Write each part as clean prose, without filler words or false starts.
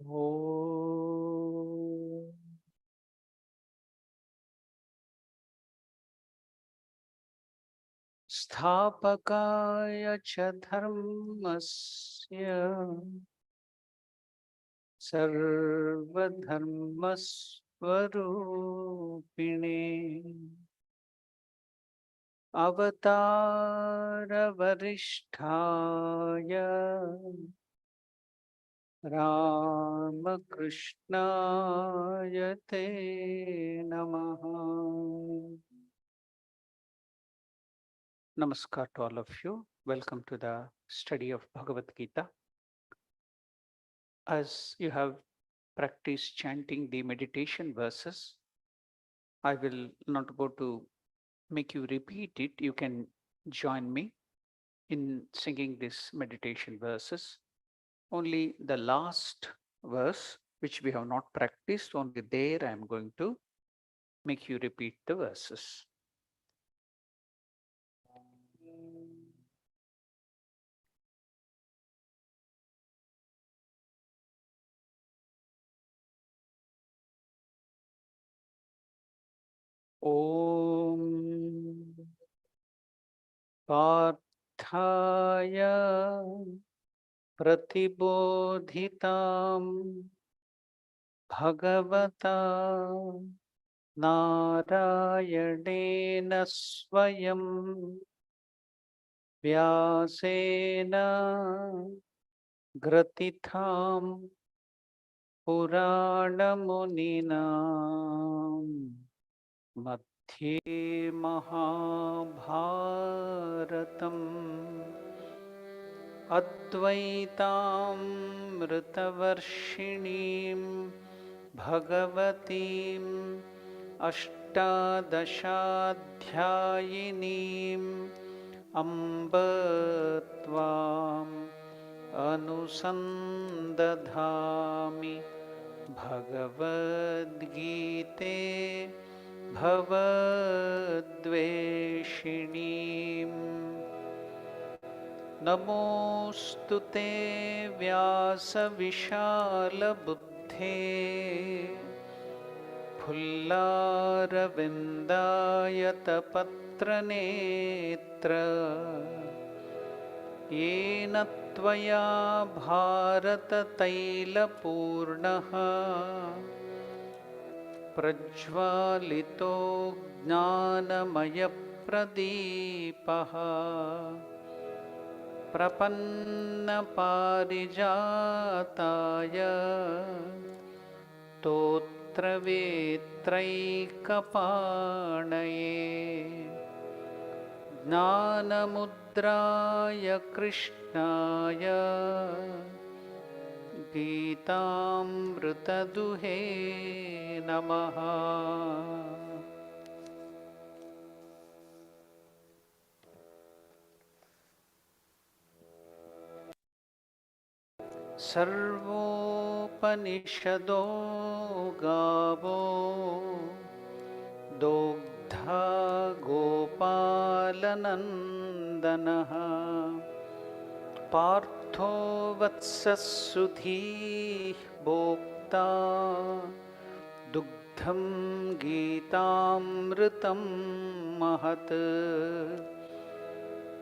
Om Sthapakaya cha dharmasya sarvadharmasvarupine avataravarishthaya Ramakrishnaya te namaha. Namaskar to all of you. Welcome to the study of Bhagavad Gita. As you have practiced chanting the meditation verses, I will not go to make you repeat it. You can join me in singing this meditation verses. Only the last verse, which we have not practiced, only there I am going to make you repeat the verses. Om Parthaya Pratibodhitam Bhagavata Narayadena Swayam Vyasena Gratitham Puranamuninam Madhye Mahabharatam Advaitamritavarshinim Bhagavatim Ashtadashadhyayinim Amba Tvam Anusandadhami Bhagavad Gite Bhavadveshinim Namostute Vyasa Vishala Buddhe Pullaravindayatapatra Yena Tvaya Bharata Tailapurnaha Prajvalito Jnanamaya Pradipaha Prapanna Parijataya Totra Vetraikapanaye Jnanamudraya Krishnaya Gitamritaduhe Namaha. Sarvopanishado gavo Dogdha Gopalanandanaha Partho Vatsasudhi Bhokta Dugdham Gitamritam Mahat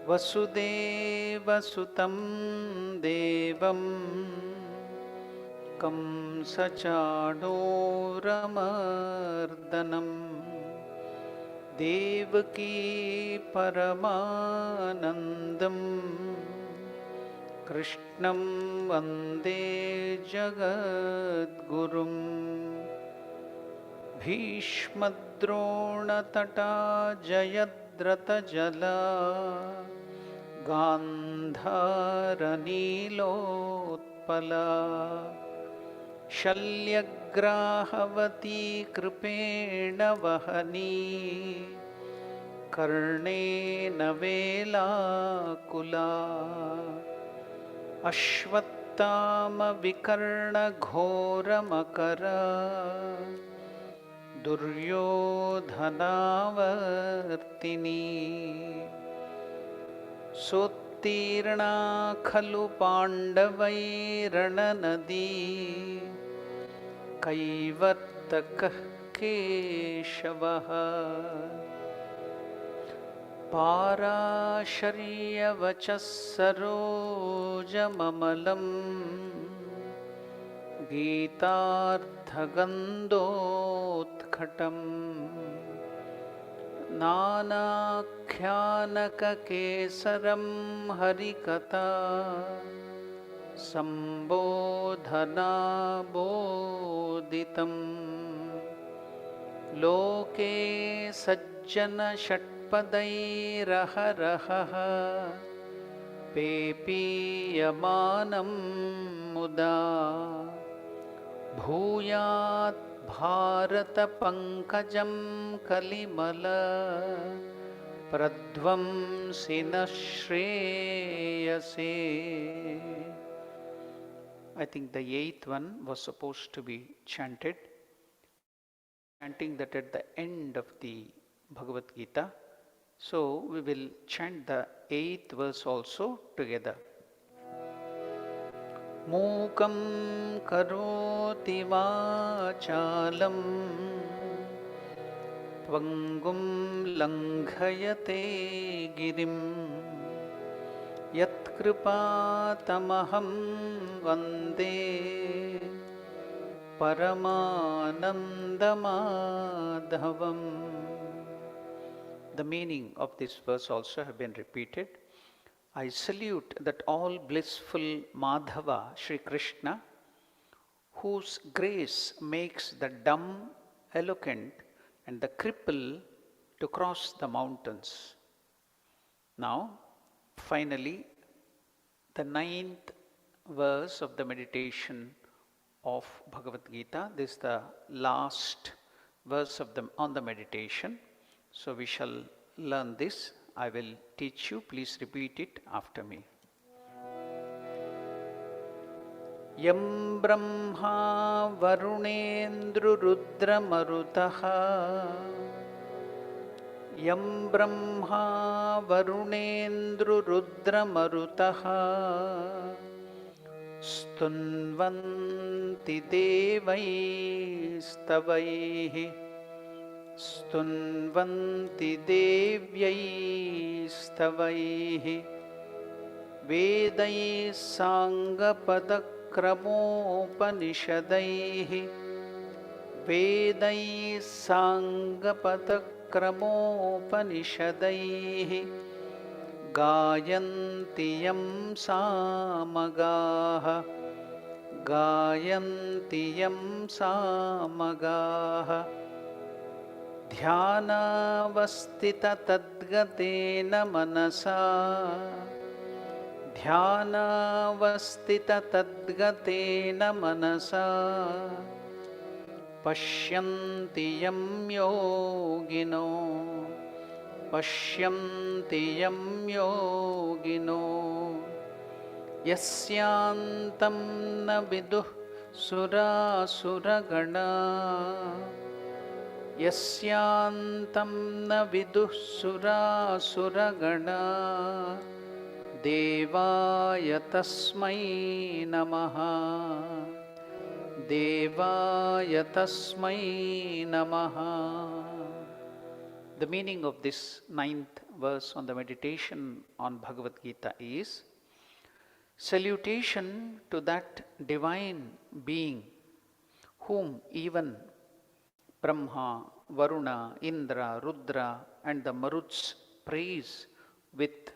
Vasudevasutam Devam Kamsachadhoramardanam Devaki Paramanandam Krishnam Vande Jagadgurum Bhishmadrona Jayadratha Jala Gandharanilotpala Shalyagrahavati Kripena Vahani Karnena Velakula Ashvattama Vikarna Ghoramakara Duryodhanavartini उत्तीर्णा खलु पाण्डवैरणनदी कैवर्तकः केशवः पाराशर्यवचः सरोजममलम् गीतार्थगन्धोत्कटम् नानाख्यानककेसरं हरिकथा सम्बोधनाबोधितम् लोके सज्जनषट्पदैरहरहः पेपीयमानं मुदा भूयात् भारतपङ्कजं कलिमल प्रध्वंसिनः श्रेयसे. I think the eighth one was supposed to be chanted. Chanting that at the end of the Bhagavad Gita. So we will chant the eighth verse also together. Mukam karoti vachalam Tvangum langhayate girim Yat kripatamaham vande Paramanandamadhavam. The meaning of this verse also have been repeated. I salute that all blissful Madhava, Sri Krishna, whose grace makes the dumb eloquent and the cripple to cross the mountains. Now, finally, the ninth verse of the meditation of Bhagavad Gita. This is the last verse of on the meditation. So we shall learn this. I will teach you. Please repeat it after me. Yam Brahma Varunendru Rudra Marutaha Yam Brahma Varunendru Rudra Marutaha Stunvanti Devaistavaihi Stunvanti Devyaistavaihi Vedai Sangapadakramopanisadaihi Vedai Sangapadakramopanisadaihi Gayantiyam Samagaha Gayantiyam Samagaha Dhyanavastita Tadgatena Manasa Dhyanavastita Tadgatena Manasa Pashyantiyam Yogino Pashyantiyam Yogino Yasyantam na viduh sura suragana Yasyantam na viduh sura suragana Devaya tasmai namaha Devaya tasmai namaha. The meaning of this ninth verse on the meditation on Bhagavad Gita is: salutation to that divine being whom even Brahma, Varuna, Indra, Rudra and the Maruts praise with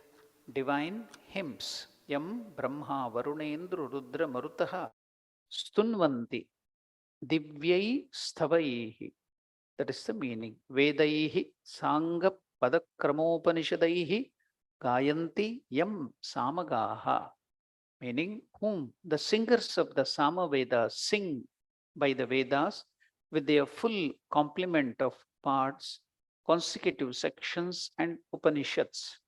divine hymns. Yam Brahma, Varuna, Indra, Rudra, Marutaha Stunvanti Divyai Stavaihi. That is the meaning. Vedaihi Sanga Padakramopanishadaihi Gayanti Yam Samagaha. Meaning, whom the singers of the Samavedas sing by the Vedas with their full complement of parts, consecutive sections and Upanishads.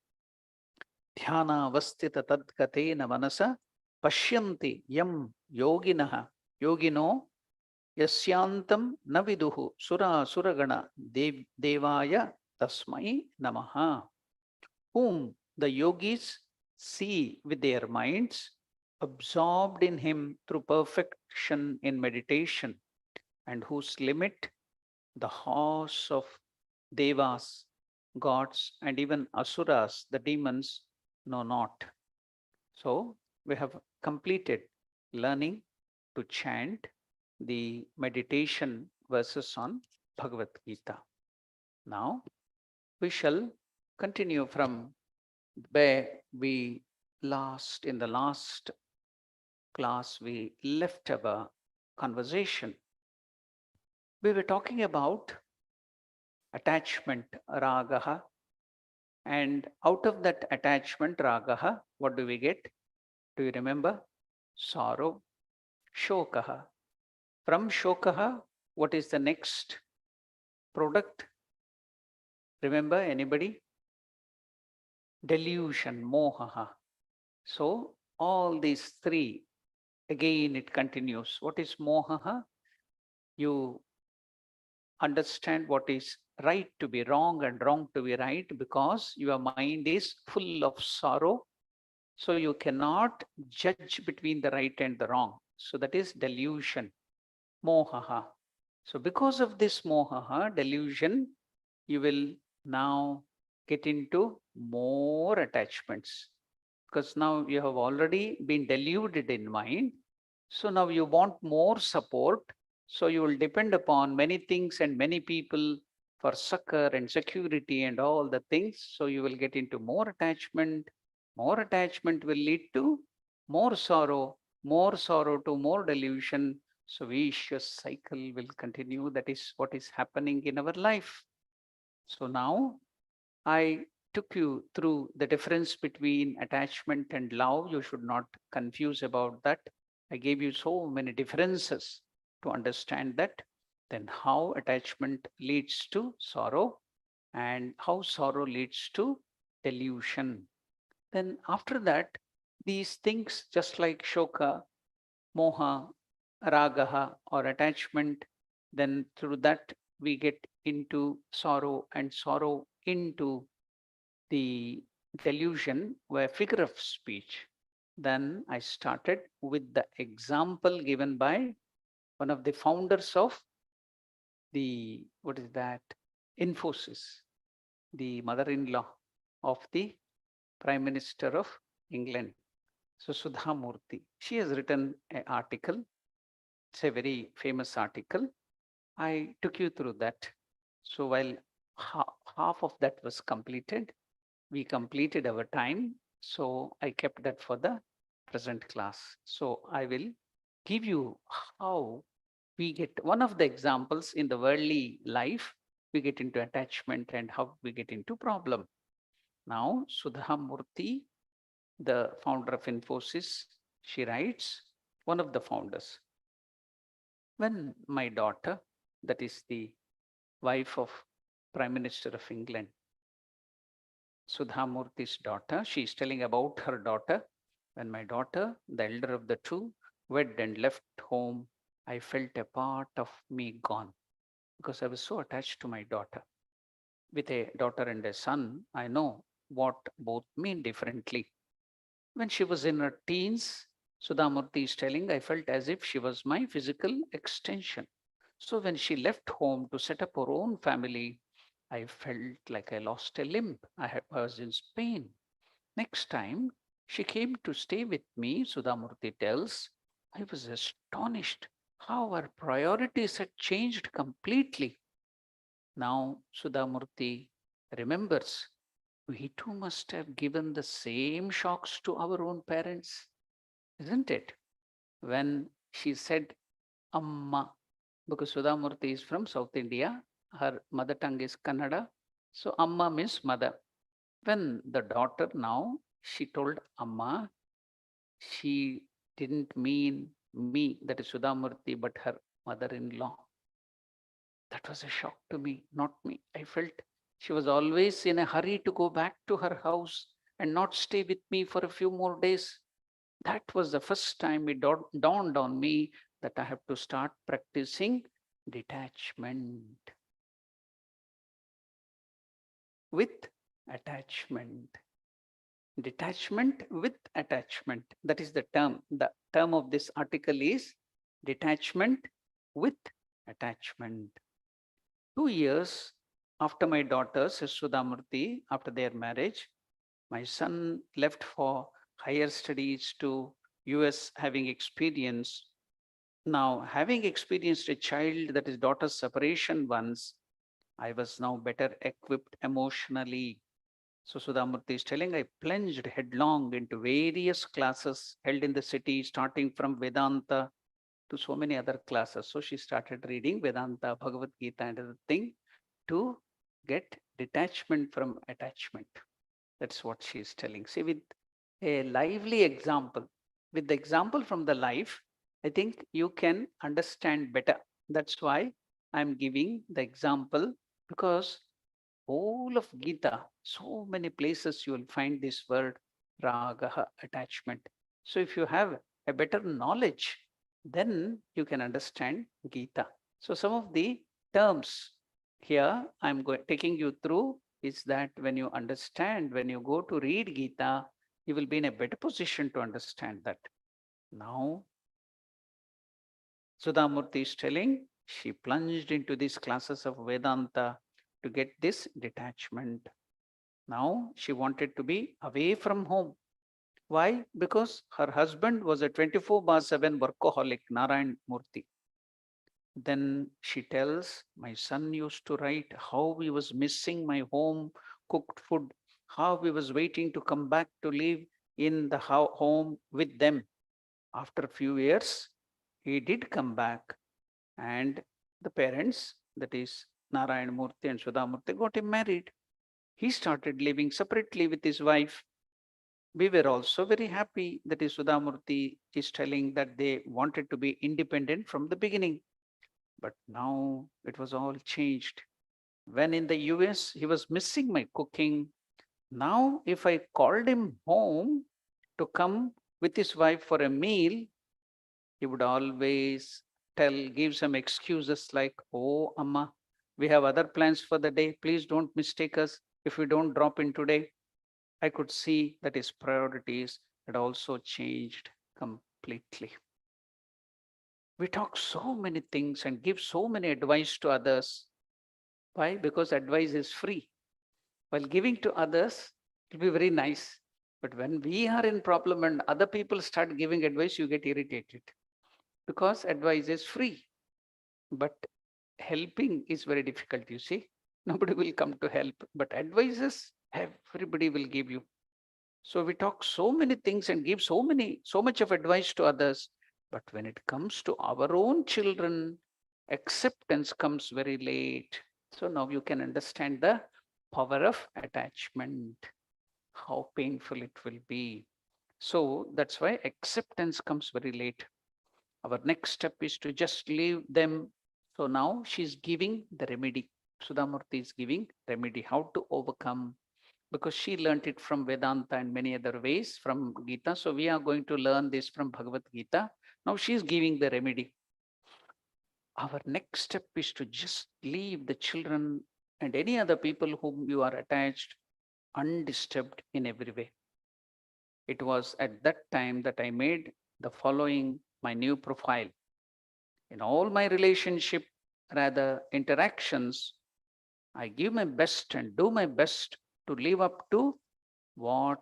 Dhyana Vastita Tadgatena Manasa Pashyanti Yam Yoginaha Yogino Yasyantam Naviduhu Sura Suragana Devaya Tasmai Namaha. Whom the yogis see with their minds, absorbed in Him through perfection in meditation, and whose limit the horse of devas, gods, and even asuras, the demons, know not. So we have completed learning to chant the meditation verses on Bhagavad Gita. Now we shall continue from where we in the last class, we left our conversation. We were talking about attachment, ragaha, and out of that attachment, ragaha, what do we get? Do you remember? Sorrow, shokaha. From shokaha, what is the next product? Remember, anybody? Delusion, mohaha. So, all these three, again, it continues. What is mohaha? You understand what is right to be wrong and wrong to be right because your mind is full of sorrow. So, you cannot judge between the right and the wrong. So, that is delusion, mohaha. So, because of this mohaha, delusion, you will now get into more attachments because now you have already been deluded in mind. So now you want more support. So you will depend upon many things and many people for succor and security and all the things. So you will get into more attachment. More attachment will lead to more sorrow to more delusion. So vicious cycle will continue. That is what is happening in our life. So now I took you through the difference between attachment and love. You should not confuse about that. I gave you so many differences to understand that. Then how attachment leads to sorrow and how sorrow leads to delusion. Then after that, these things just like shoka, moha, ragaha or attachment, then through that we get into sorrow and sorrow into the delusion were figure of speech. Then I started with the example given by one of the founders of the, what is that, Infosys, the mother-in-law of the Prime Minister of England. So Sudha Murthy, she has written an article. It's a very famous article. I took you through that. So while half of that was completed, we completed our time. So I kept that for the present class. So I will give you how we get one of the examples in the worldly life, we get into attachment and how we get into problem. Now, Sudha Murthy, the founder of Infosys, she writes, one of the founders, when my daughter, that is the wife of Prime Minister of England, Sudha Murthy's daughter, she is telling about her daughter. When my daughter, the elder of the two, wed and left home, I felt a part of me gone because I was so attached to my daughter. With a daughter and a son, I know what both mean differently. When she was in her teens, Sudhamurti is telling, I felt as if she was my physical extension. So when she left home to set up her own family, I felt like I lost a limb. I was in pain. Next time she came to stay with me, Sudhamurti tells, I was astonished how our priorities had changed completely. Now Sudhamurti remembers we too must have given the same shocks to our own parents, isn't it? When she said Amma, because Sudhamurti is from South India, her mother tongue is Kannada. So Amma means mother. When the daughter now, she told Amma, she didn't mean me, that is Sudhamurti, but her mother-in-law. That was a shock to me, not me. I felt she was always in a hurry to go back to her house and not stay with me for a few more days. That was the first time it dawned on me that I have to start practicing detachment with attachment. Detachment with attachment. That is the term. The term of this article is detachment with attachment. 2 years after my daughters, Sudhamurti, after their marriage, my son left for higher studies to US, having experience. Now, having experienced a child, that is daughter's separation once, I was now better equipped emotionally. So Sudhamurti is telling, I plunged headlong into various classes held in the city, starting from Vedanta to so many other classes. So she started reading Vedanta, Bhagavad Gita, and other thing to get detachment from attachment. That's what she is telling. See, with a lively example, with the example from the life, I think you can understand better. That's why I'm giving the example, because whole of Gita, so many places you will find this word ragaha, attachment. So if you have a better knowledge, then you can understand Gita. So some of the terms here I'm taking you through is that when you understand, when you go to read Gita, you will be in a better position to understand that. Now, Sudhamurti is telling she plunged into these classes of Vedanta to get this detachment. Now she wanted to be away from home. Why? Because her husband was a 24 bar 7 workaholic, Narayan Murthy. Then she tells, my son used to write how he was missing my home cooked food, how he was waiting to come back to live in the home with them. After a few years, he did come back, and the parents, that is Narayan Murthy and Sudha Murthy, got him married. He started living separately with his wife. We were also very happy. That is, Sudhamurti is telling that they wanted to be independent from the beginning. But now it was all changed. When in the US, he was missing my cooking. Now, if I called him home to come with his wife for a meal, he would always give some excuses like, oh, Amma, we have other plans for the day. Please don't mistake us if we don't drop in today. I could see that his priorities had also changed completely. We talk so many things and give so many advice to others. Why? Because advice is free. While giving to others, it will be very nice. But when we are in problem and other people start giving advice, you get irritated because advice is free. But helping is very difficult, you see. Nobody will come to help. But advices, everybody will give you. So we talk so many things and give so much of advice to others. But when it comes to our own children, acceptance comes very late. So now you can understand the power of attachment, how painful it will be. So that's why acceptance comes very late. Our next step is to just leave them. So now she's giving the remedy. Sudhamurti is giving remedy, how to overcome, because she learnt it from Vedanta and many other ways from Gita. So we are going to learn this from Bhagavad Gita. Now she is giving the remedy. Our next step is to just leave the children and any other people whom you are attached undisturbed in every way. It was at that time that I made the following my new profile. In all my relationship, rather interactions, I give my best and do my best to live up to what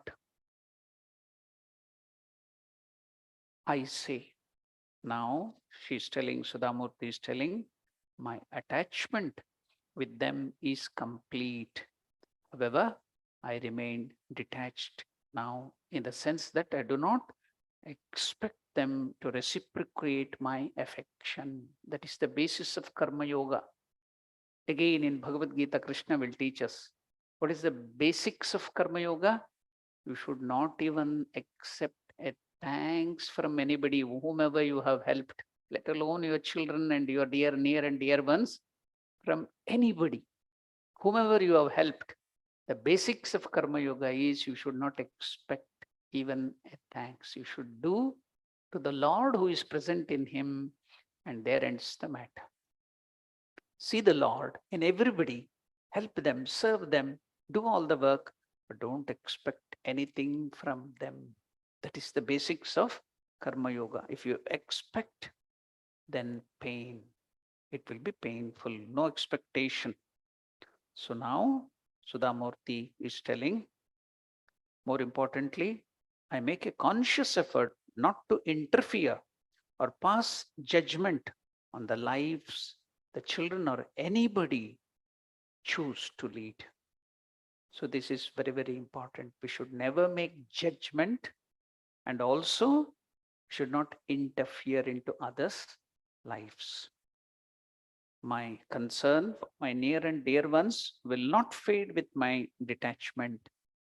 I say. Now she's telling, Sudhamurti is telling, my attachment with them is complete. However, I remain detached now in the sense that I do not expect them to reciprocate my affection. That is the basis of Karma Yoga. Again, in Bhagavad Gita, Krishna will teach us what is the basics of Karma Yoga. You should not even accept a thanks from anybody, whomever you have helped, let alone your children and your near and dear ones, from anybody, whomever you have helped. The basics of Karma Yoga is you should not expect even a thanks. You should do to the Lord who is present in him, and there ends the matter. See the Lord in everybody, help them, serve them, do all the work. but don't expect anything from them. That is the basics of Karma Yoga. If you expect, then pain. It will be painful. No expectation. So now Sudhamurti is telling, more importantly, I make a conscious effort not to interfere or pass judgment on the lives the children or anybody choose to lead. So this is very, very important. We should never make judgment, and also should not interfere into others' lives. My concern for my near and dear ones will not fade with my detachment.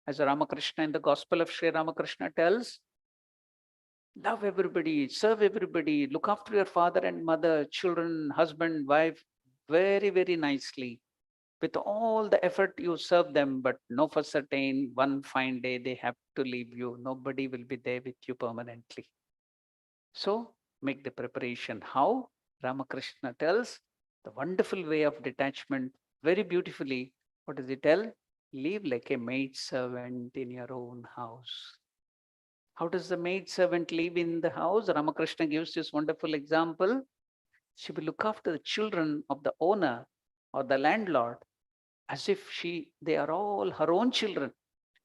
As Ramakrishna in the Gospel of Sri Ramakrishna tells, love everybody, serve everybody, look after your father and mother, children, husband, wife, very, very nicely. With all the effort you serve them, but know for certain one fine day they have to leave you. Nobody will be there with you permanently. So make the preparation. How? Ramakrishna tells the wonderful way of detachment very beautifully. What does he tell? Live like a maid servant in your own house. How does the maid servant live in the house? Ramakrishna gives this wonderful example. She will look after the children of the owner or the landlord as if they are all her own children.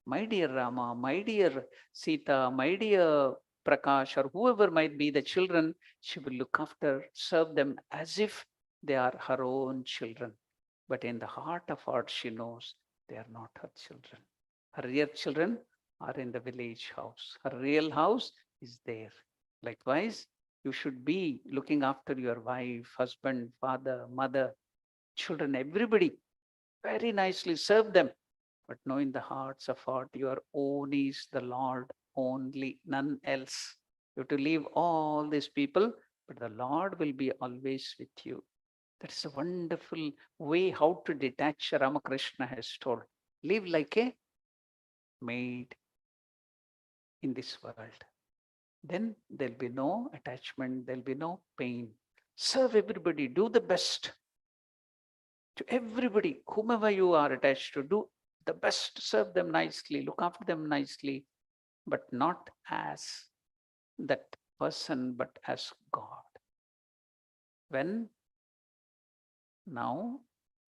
My dear Rama, my dear Sita, my dear Prakash, or whoever might be the children, she will look after, serve them as if they are her own children. But in the heart of heart, she knows they are not her children. Her real children are in the village house. Her real house is there. Likewise, you should be looking after your wife, husband, father, mother, children, everybody very nicely, serve them. But know in the hearts of heart, your own is the Lord only, none else. You have to leave all these people, but the Lord will be always with you. That is a wonderful way how to detach. Ramakrishna has told. Live like a maid in this world. Then there'll be no attachment, there'll be no pain. Serve everybody, do the best to everybody, whomever you are attached to, do the best, serve them nicely, look after them nicely, but not as that person, but as God. When now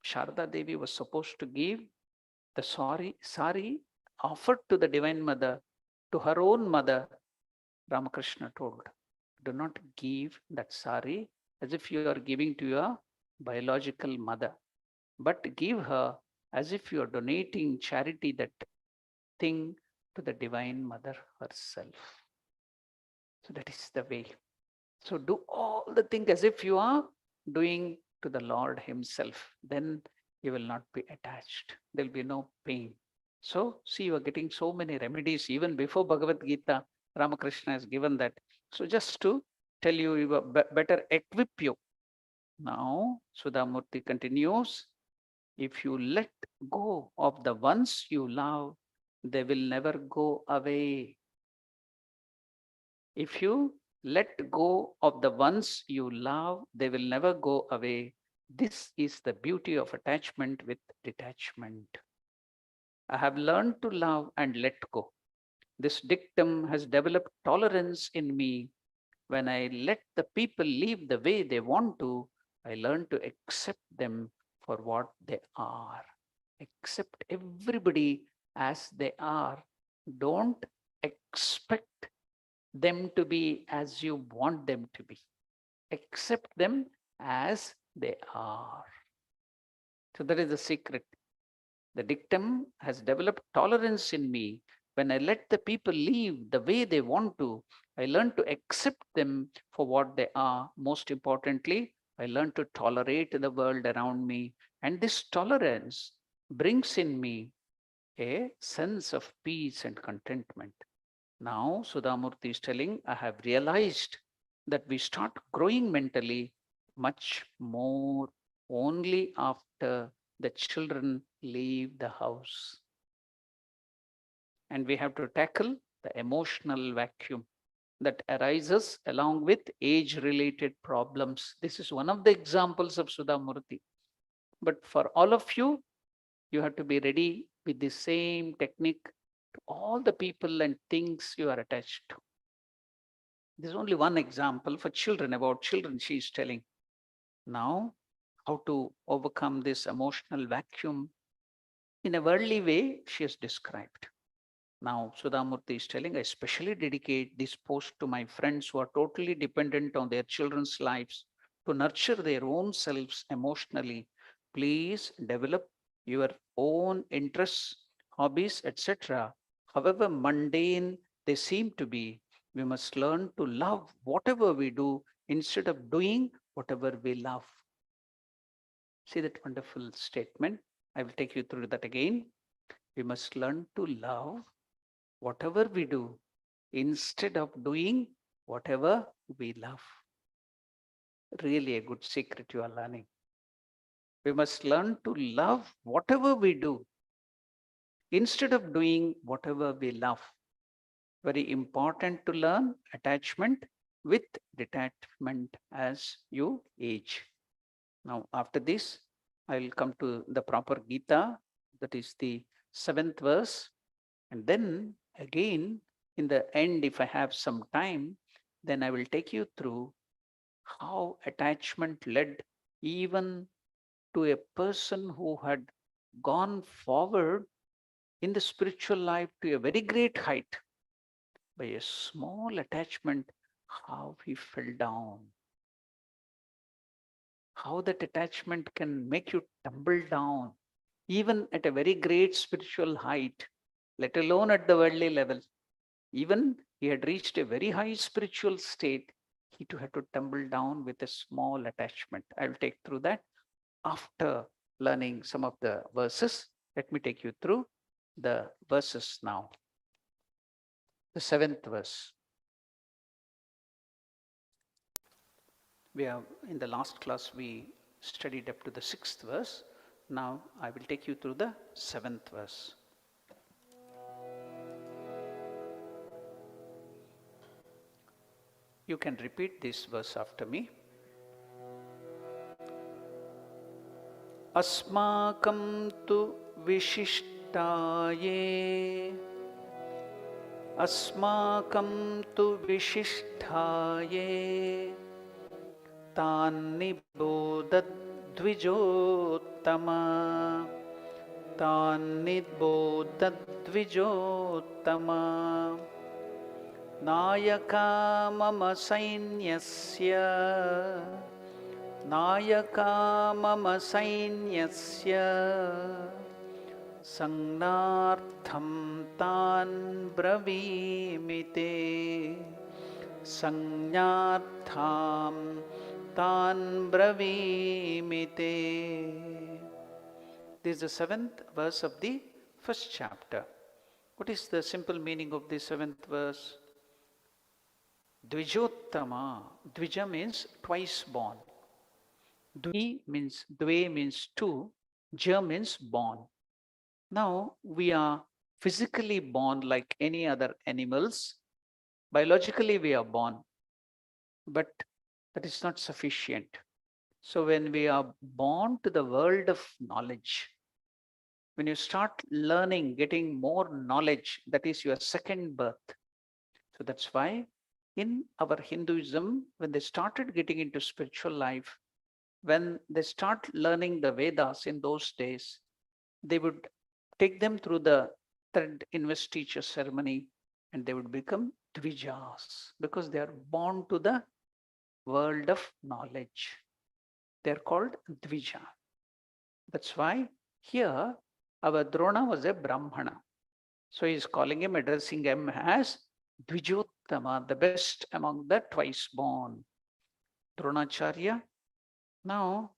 Sharda Devi was supposed to give the sari offered to the Divine Mother, to her own mother, Ramakrishna told, do not give that sari as if you are giving to your biological mother, but give her as if you are donating charity, that thing, to the Divine Mother herself. So that is the way. So do all the things as if you are doing to the Lord Himself. Then you will not be attached. There will be no pain. So see, you are getting so many remedies. Even before Bhagavad Gita, Ramakrishna has given that. So just to tell you, you better equip you. Now, Sudhamurti continues. If you let go of the ones you love, they will never go away. If you let go of the ones you love, they will never go away. This is the beauty of attachment with detachment. I have learned to love and let go. This dictum has developed tolerance in me. When I let the people live the way they want to, I learn to accept them for what they are. Accept everybody as they are. Don't expect them to be as you want them to be. Accept them as they are. So that is the secret. The dictum has developed tolerance in me. When I let the people live the way they want to, I learn to accept them for what they are. Most importantly, I learn to tolerate the world around me. And this tolerance brings in me a sense of peace and contentment. Now, Sudhamurti is telling, I have realized that we start growing mentally much more only after the children leave the house. And we have to tackle the emotional vacuum that arises along with age-related problems. This is one of the examples of Sudhamurti. But for all of you, You have to be ready with the same technique to all the people and things you are attached to. There's only one example for children, about children she is telling. Now, how to overcome this emotional vacuum in a worldly way, she has described. Now, Sudhamurti is telling, I especially dedicate this post to my friends who are totally dependent on their children's lives to nurture their own selves emotionally. Please develop your own interests, hobbies, etc. However mundane they seem to be, we must learn to love whatever we do instead of doing whatever we love. See that wonderful statement? I will take you through that again. We must learn to love whatever we do instead of doing whatever we love. Really a good secret you are learning. We must learn to love whatever we do instead of doing whatever we love. Very important to learn attachment with detachment as you age. Now, after this, I will come to the proper Gita, that is the 7th verse. And then again, in the end, if I have some time, then I will take you through how attachment led even to a person who had gone forward in the spiritual life to a very great height. By a small attachment, how he fell down. How that attachment can make you tumble down, even at a very great spiritual height, let alone at the worldly level. Even he had reached a very high spiritual state, he too had to tumble down with a small attachment. I will take through that after learning some of the verses. Let me take you through the verses now. The 7th verse. We have, in the last class, we studied up to the 6th verse. Now I will take you through the 7th verse. You can repeat this verse after me. अस्माकं तु विशिष्टाये अस्माकं तु विशिष्टाये तान्निबोधद्विजोत्तम तान्निबोधद्विजोत्तम नायका मम सैन्यस्य नायका मम सैन्यस्य संज्ञार्थं तान् ब्रवीमि ते संज्ञार्थं तान् ब्रवीमि ते. This is the 7th verse of the 1st chapter. What is the simple meaning of the 7th verse? Dvijottama. Dvija means twice born. Dve means two. Ja means born. Now we are physically born like any other animals. Biologically we are born, but that is not sufficient. So when we are born to the world of knowledge, when you start learning, getting more knowledge, that is your second birth. So that's why in our Hinduism, when they started getting into spiritual life, when they start learning the Vedas in those days, they would take them through the thread investiture ceremony and they would become Dvijas because they are born to the world of knowledge. They are called Dvija. That's why here our Drona was a Brahmana. So he is calling him, addressing him as Dvijottama, the best among the twice born. Dronacharya, now,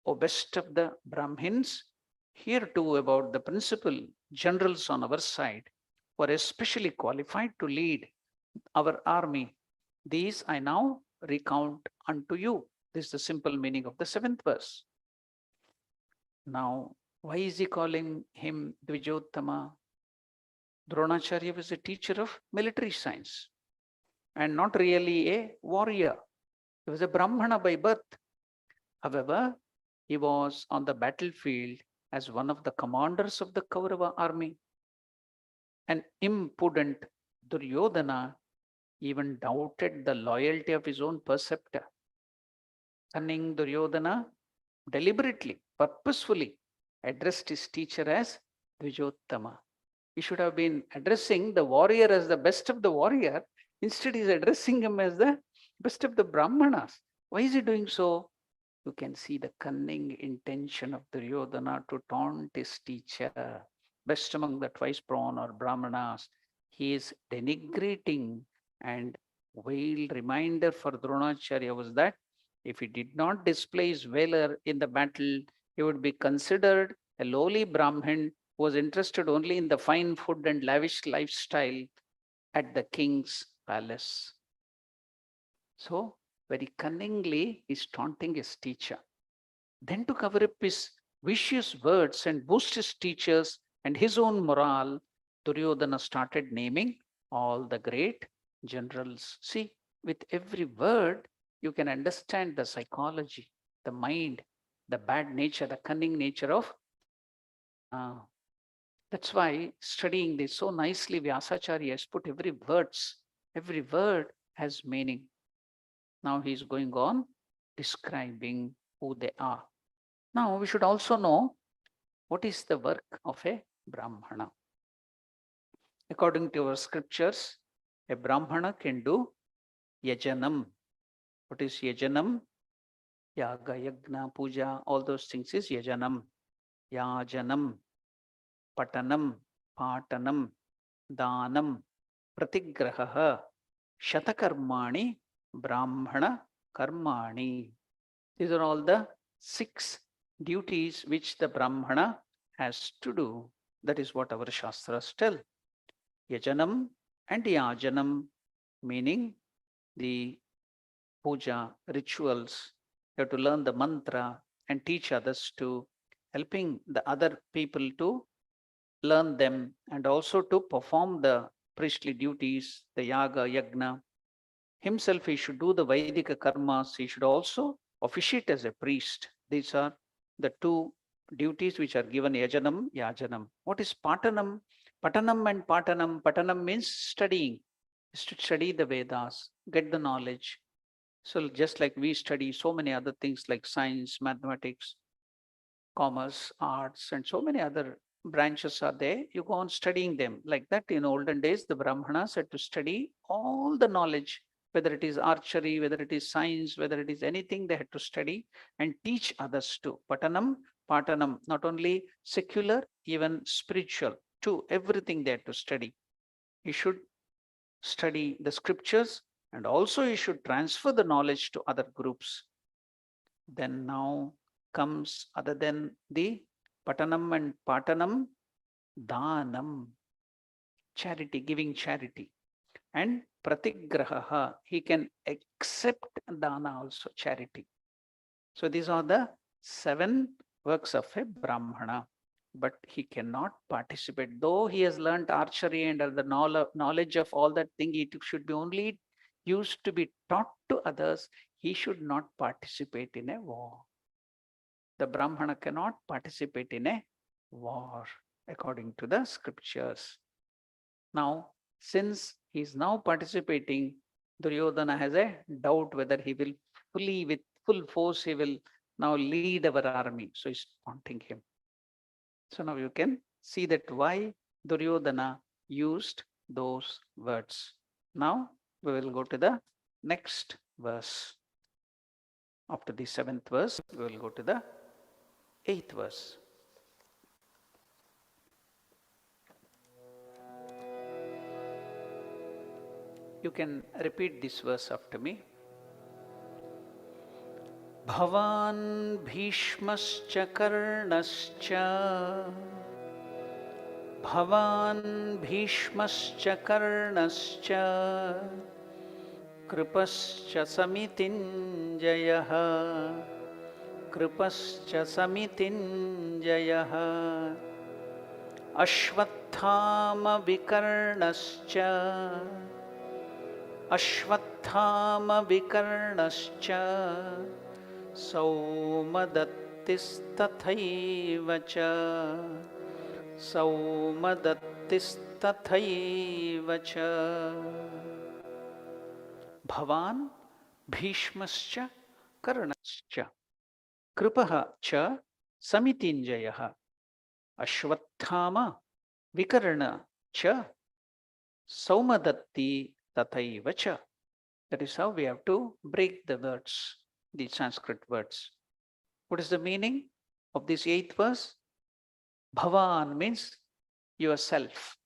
O best of the Brahmins, here too about the principal generals on our side who are especially qualified to lead our army. These I now recount unto you. This is the simple meaning of the 7th verse. Now, why is he calling him Dvijottama? Dronacharya was a teacher of military science and not really a warrior. He was a Brahmana by birth. However, he was on the battlefield as one of the commanders of the Kaurava army. An impudent Duryodhana even doubted the loyalty of his own preceptor. Cunning Duryodhana deliberately, purposefully addressed his teacher as Dvijottama. He should have been addressing the warrior as the best of the warrior. Instead, he's addressing him as the best of the Brahmanas. Why is he doing so? You can see the cunning intention of Duryodhana to taunt his teacher. Best among the twice born or Brahmanas. He is denigrating, and veiled reminder for Dronacharya was that if he did not display his valor in the battle, he would be considered a lowly Brahmin who was interested only in the fine food and lavish lifestyle at the king's palace. So, very cunningly, he's taunting his teacher. Then, to cover up his vicious words and boost his teachers and his own morale, Duryodhana started naming all the great generals. See, with every word, you can understand the psychology, the mind, the bad nature, the cunning nature of. That's why studying this so nicely, Vyasacharya has put every word has meaning. Now he's going on describing who they are. Now we should also know what is the work of a Brahmana. According to our scriptures, a Brahmana can do yajanam. What is yajanam? Yaga, yagna, puja, all those things is yajanam. Yajanam, patanam, patanam, danam, pratigraha, shatakarmani, brahmana karmani. These are all the 6 duties which the Brahmana has to do. That is what our Shastras tell. Yajanam and Yajanam, meaning the puja rituals. You have to learn the mantra and teach others to helping the other people to learn them, and also to perform the priestly duties, the yaga, yagna. Himself, he should do the Vaidika karmas. He should also officiate as a priest. These are the 2 duties which are given yajanam, yajanam. What is patanam? Patanam and patanam. Patanam means studying. Is to study the Vedas, get the knowledge. So just like we study so many other things like science, mathematics, commerce, arts, and so many other branches are there. You go on studying them. Like that, in olden days, the Brahmanas had to study all the knowledge, whether it is archery, whether it is science, whether it is anything, they had to study and teach others too. Patanam, patanam, not only secular, even spiritual too. Everything they had to study. You should study the scriptures, and also you should transfer the knowledge to other groups. Then now comes, other than the patanam and patanam, danam, charity, giving charity, and pratigraha, he can accept dana also, charity. So these are the 7 works of a Brahmana, but he cannot participate. Though he has learnt archery and the knowledge of all that thing, it should be only used to be taught to others. He should not participate in a war. The Brahmana cannot participate in a war according to the scriptures. Now, since he is now participating, Duryodhana has a doubt whether he will fully, with full force, he will now lead our army. So he's taunting him. So now you can see that why Duryodhana used those words. Now we will go to the next verse. After the 7th verse, we will go to the 8th verse. You can repeat this verse after me. Bhavan Bhishmascha Karnascha Bhavan Bhishmascha Karnascha Kripascha Samitinjayaha Kripascha Samitinjayaha Ashwathama Vikarnascha Ashwathama Vikarnascha Saumadattamahanityah Bharatistatthaiva cha Saumadattistatthaiva cha Bhavan Bhishmascha Karnascha Kripaha cha Samitinjayaha Ashwathama Vikarna cha Saumadatti Tathaiva cha. That is how we have to break the words, the Sanskrit words. What is the meaning of this 8th verse? Bhavan means yourself.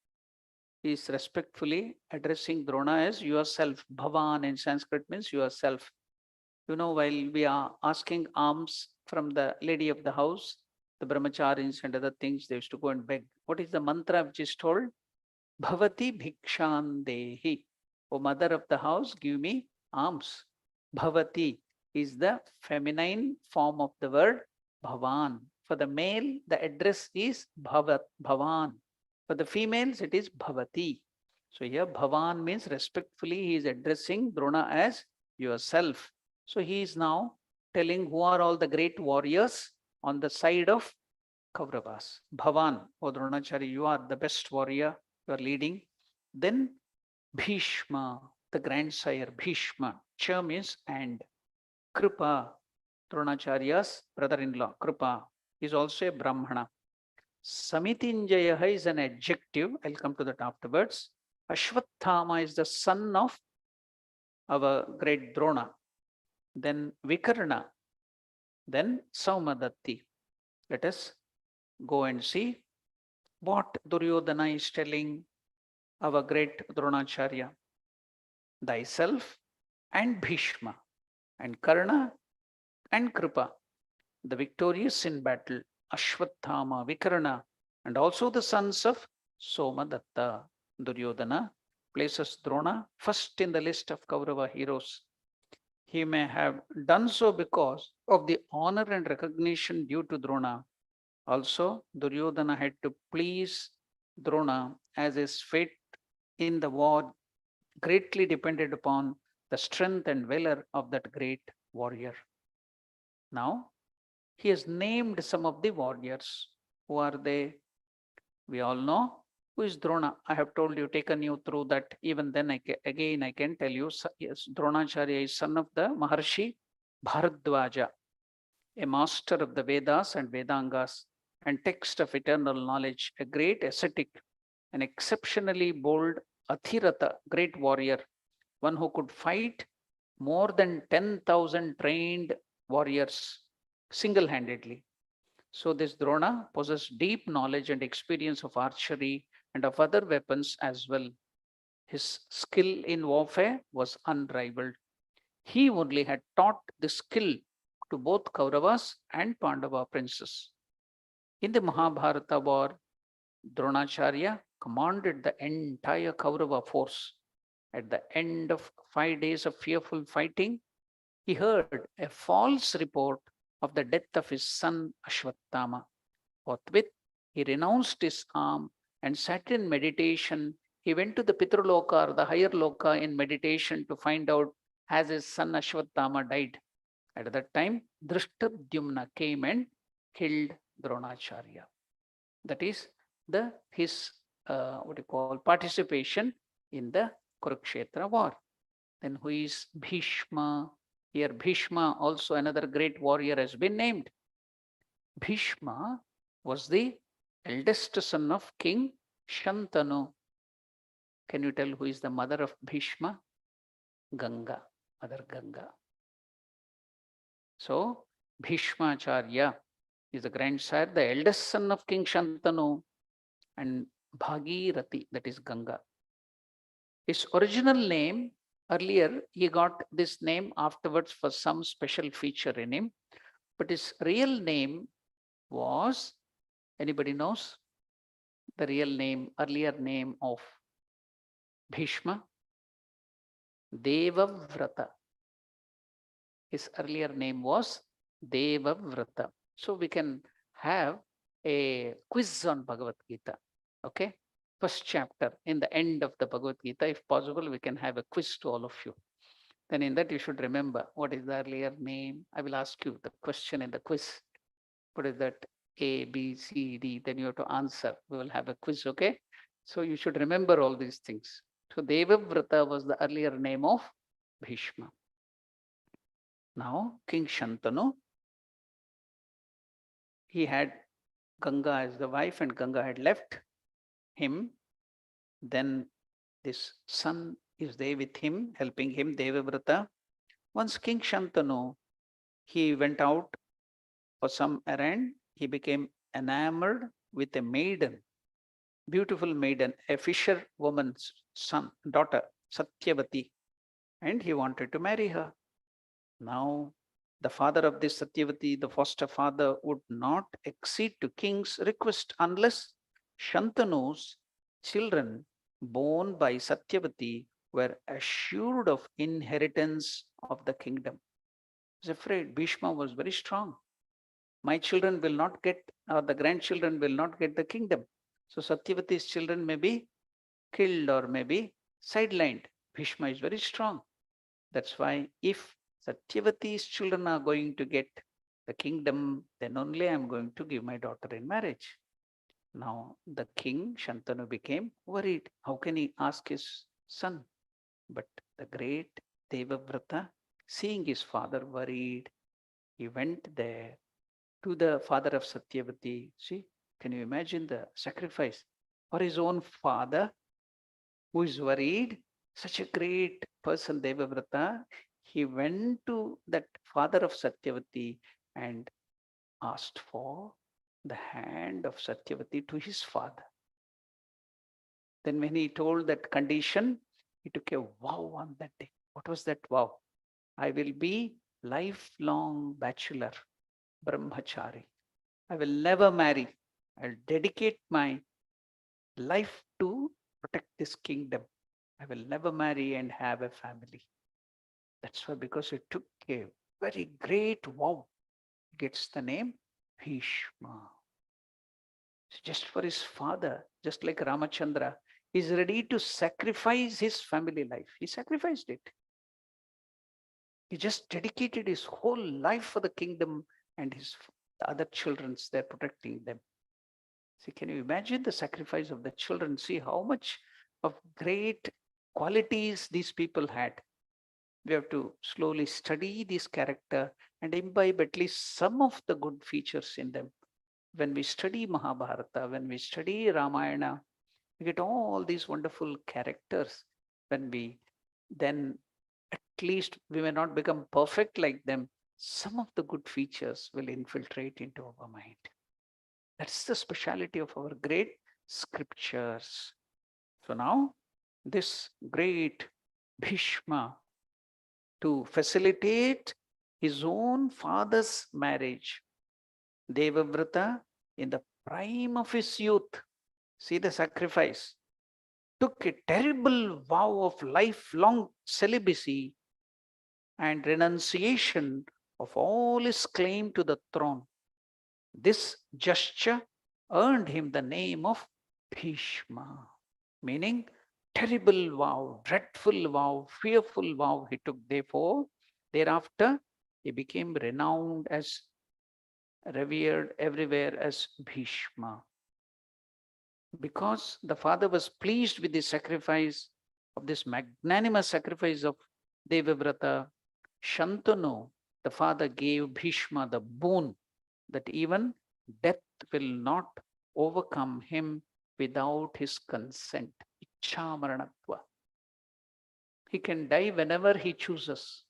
He is respectfully addressing Drona as yourself. Bhavan in Sanskrit means yourself. You know, while we are asking alms from the lady of the house, the brahmacharis and other things, they used to go and beg. What is the mantra which is told? Bhavati bhikshandehi. O mother of the house, give me alms. Bhavati is the feminine form of the word bhavan. For the male, the address is bhavan. For the females, it is bhavati. So here bhavan means respectfully he is addressing Drona as yourself. So he is now telling who are all the great warriors on the side of Kauravas. Bhavan, O Dronacharya, you are the best warrior, you are leading. Then Bhishma, the grandsire, Bhishma. Cha means and. Kripa, Dronacharya's brother-in-law, Kripa, is also a Brahmana. Samitinjaya is an adjective. I'll come to that afterwards. Ashwathama is the son of our great Drona. Then Vikarna. Then Saumadatti. Let us go and see what Duryodhana is telling our great Dronacharya. Thyself and Bhishma and Karna and Kripa, the victorious in battle, Ashwathama, Vikarna, and also the sons of Somadatta. Duryodhana places Drona first in the list of Kaurava heroes. He may have done so because of the honor and recognition due to Drona. Also, Duryodhana had to please Drona as his fate in the war greatly depended upon the strength and valor of that great warrior. Now, he has named some of the warriors. Who are they? We all know who is Drona. I have told you, taken you through that. Even then, again, I can tell you, yes, Dronacharya is son of the Maharshi Bharadwaja, a master of the Vedas and Vedangas and text of eternal knowledge, a great ascetic, an exceptionally bold Athirata, great warrior, one who could fight more than 10,000 trained warriors single-handedly. So this Drona possessed deep knowledge and experience of archery and of other weapons as well. His skill in warfare was unrivaled. He only had taught the skill to both Kauravas and Pandava princes. In the Mahabharata war, Dronacharya commanded the entire Kaurava force. At the end of 5 days of fearful fighting, he heard a false report of the death of his son Ashwathama. Forthwith, he renounced his arm and sat in meditation. He went to the Pitraloka or the higher Loka in meditation to find out has his son Ashwathama died. At that time, Drishtadyumna came and killed Dronacharya. That is his participation in the Kurukshetra war. Then who is Bhishma? Here Bhishma, also another great warrior, has been named. Bhishma was the eldest son of King Shantanu. Can you tell who is the mother of Bhishma? Ganga, Mother Ganga. So Bhishmacharya is the grandsire, the eldest son of King Shantanu, and Bhagirathi, that is Ganga. His original name, earlier he got this name afterwards for some special feature in him, but his real name was, anybody knows the real name, earlier name of Bhishma? Devavrata. His earlier name was Devavrata. So we can have a quiz on Bhagavad Gita. Okay. First chapter, in the end of the Bhagavad Gita, if possible, we can have a quiz to all of you. Then in that you should remember what is the earlier name. I will ask you the question in the quiz. What is that? A, B, C, D. Then you have to answer. We will have a quiz, okay? So you should remember all these things. So Devavrata was the earlier name of Bhishma. Now King Shantanu, he had Ganga as the wife and Ganga had left him. Then this son is there with him, helping him, Devavrata. Once King Shantanu, he went out for some errand. He became enamored with a maiden, beautiful maiden, a fisher woman's daughter, Satyavati, and he wanted to marry her. Now, the father of this Satyavati, the foster father, would not accede to king's request unless Shantanu's children born by Satyavati were assured of inheritance of the kingdom. He was afraid. Bhishma was very strong. My children will not get, or the grandchildren will not get the kingdom. So Satyavati's children may be killed or may be sidelined. Bhishma is very strong. That's why if Satyavati's children are going to get the kingdom, then only I am going to give my daughter in marriage. Now the king Shantanu became worried. How can he ask his son? But the great Devavrata, seeing his father worried, he went there to the father of Satyavati. See, can you imagine the sacrifice for his own father who is worried? Such a great person, Devavrata. He went to that father of Satyavati and asked for the hand of Satyavati to his father. Then, when he told that condition, he took a vow on that day. What was that vow? I will be lifelong bachelor, brahmachari. I will never marry. I'll dedicate my life to protect this kingdom. I will never marry and have a family. That's why, because it took a very great vow, gets the name Bhishma. Just for his father, just like Ramachandra, he's ready to sacrifice his family life. He sacrificed it. He just dedicated his whole life for the kingdom and the other children's, they're protecting them. See, can you imagine the sacrifice of the children? See how much of great qualities these people had. We have to slowly study this character and imbibe at least some of the good features in them. When we study Mahabharata, when we study Ramayana, we get all these wonderful characters. When we then, at least we may not become perfect like them, some of the good features will infiltrate into our mind. That's the speciality of our great scriptures. So now, this great Bhishma, to facilitate his own father's marriage, Devavrata, in the prime of his youth, see the sacrifice, took a terrible vow of lifelong celibacy and renunciation of all his claim to the throne. This gesture earned him the name of Bhishma, meaning terrible vow, dreadful vow, fearful vow he took. Therefore, thereafter, he became renowned as, revered everywhere as Bhishma. Because the father was pleased with the sacrifice of this magnanimous sacrifice of Devavrata, Shantanu, the father gave Bhishma the boon that even death will not overcome him without his consent. Ichchamaranatva. He can die whenever he chooses.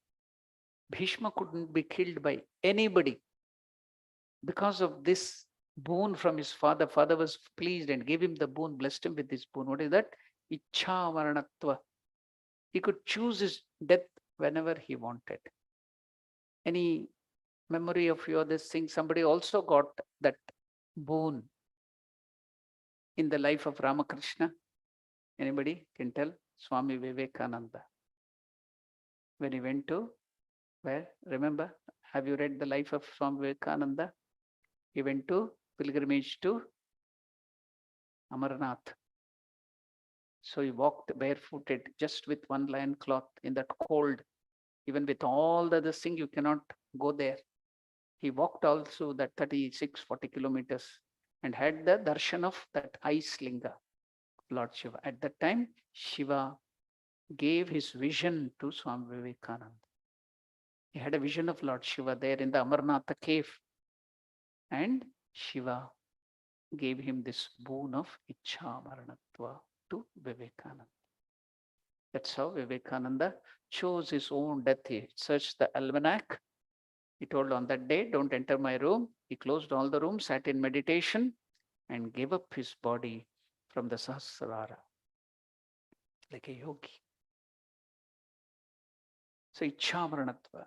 Bhishma couldn't be killed by anybody. Because of this boon from his father, father was pleased and gave him the boon, blessed him with this boon. What is that? Ichchamaranatva. He could choose his death whenever he wanted. Any memory of your this thing? Somebody also got that boon in the life of Ramakrishna. Anybody can tell? Swami Vivekananda. When he went to where? Remember? Have you read the life of Swami Vivekananda? He went to pilgrimage to Amarnath. So he walked barefooted, just with one lion cloth in that cold. Even with all the other thing, you cannot go there. He walked also that 36, 40 kilometers and had the darshan of that ice linga, Lord Shiva. At that time, Shiva gave his vision to Swami Vivekananda. He had a vision of Lord Shiva there in the Amarnatha cave. And Shiva gave him this boon of Ichha Maranatva to Vivekananda. That's how Vivekananda chose his own death. He searched the almanac. He told on that day, don't enter my room. He closed all the rooms, sat in meditation, and gave up his body from the Sahasrara like a yogi. So Ichhamaranatva,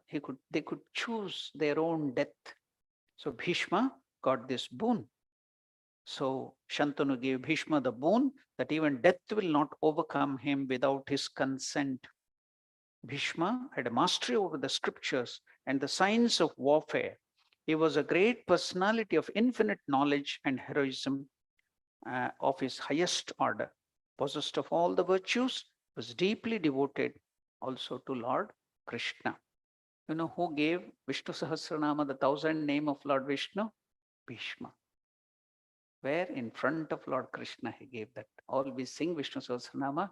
they could choose their own death. So Bhishma got this boon. So Shantanu gave Bhishma the boon that even death will not overcome him without his consent. Bhishma had a mastery over the scriptures and the science of warfare. He was a great personality of infinite knowledge and heroism of his highest order. Possessed of all the virtues, was deeply devoted also to Lord Krishna. You know who gave Vishnu Sahasranama, the 1000 name of Lord Vishnu? Bhishma. Where in front of Lord Krishna he gave that. All we sing Vishnu Sahasranama,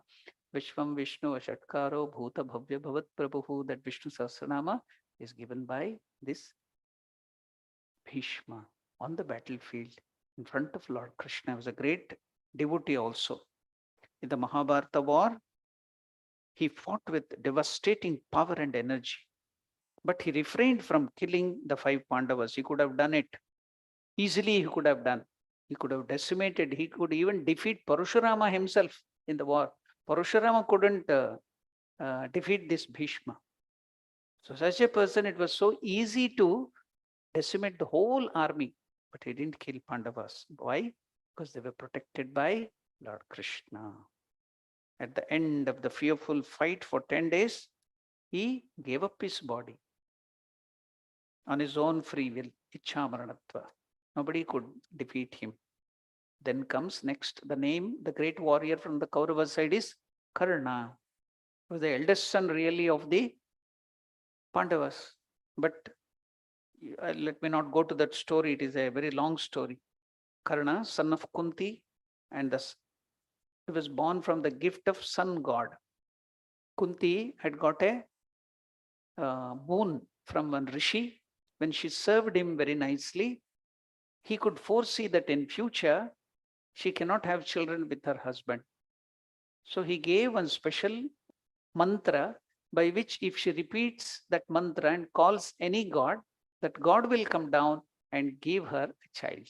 Vishvam Vishnu Ashatkaro Bhuta Bhavya Bhavat Prabhu. That Vishnu Sahasranama is given by this Bhishma on the battlefield in front of Lord Krishna. He was a great devotee also. In the Mahabharata war, he fought with devastating power and energy. But he refrained from killing the 5 Pandavas. He could have done it. Easily he could have done. He could have decimated. He could even defeat Parashurama himself in the war. Parashurama couldn't defeat this Bhishma. So such a person, it was so easy to decimate the whole army. But he didn't kill Pandavas. Why? Because they were protected by Lord Krishna. At the end of the fearful fight for 10 days, he gave up his body on his own free will, Ichhamaranatva. Nobody could defeat him. Then comes next the name, the great warrior from the Kaurava side is Karna. He was the eldest son really of the Pandavas. But let me not go to that story. It is a very long story. Karna, son of Kunti, and he was born from the gift of sun god. Kunti had got a boon from one rishi. When she served him very nicely, he could foresee that in future she cannot have children with her husband. So he gave one special mantra by which if she repeats that mantra and calls any god, that god will come down and give her a child.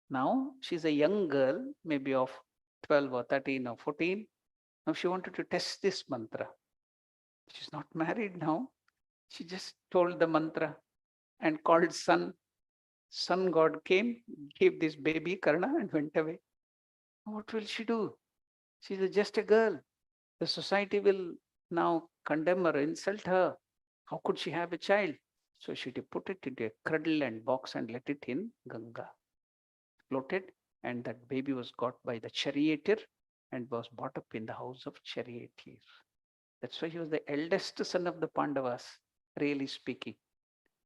Now she's a young girl, maybe of 12 or 13 or 14. Now she wanted to test this mantra. She's not married now. She just told the mantra and called sun. Sun god came, gave this baby Karna and went away. What will she do? She's just a girl. The society will now condemn her, insult her. How could she have a child? So she put it into a cradle and box and let it in Ganga. Floated, and that baby was got by the charioteer and was brought up in the house of charioteer. That's why he was the eldest son of the Pandavas, really speaking.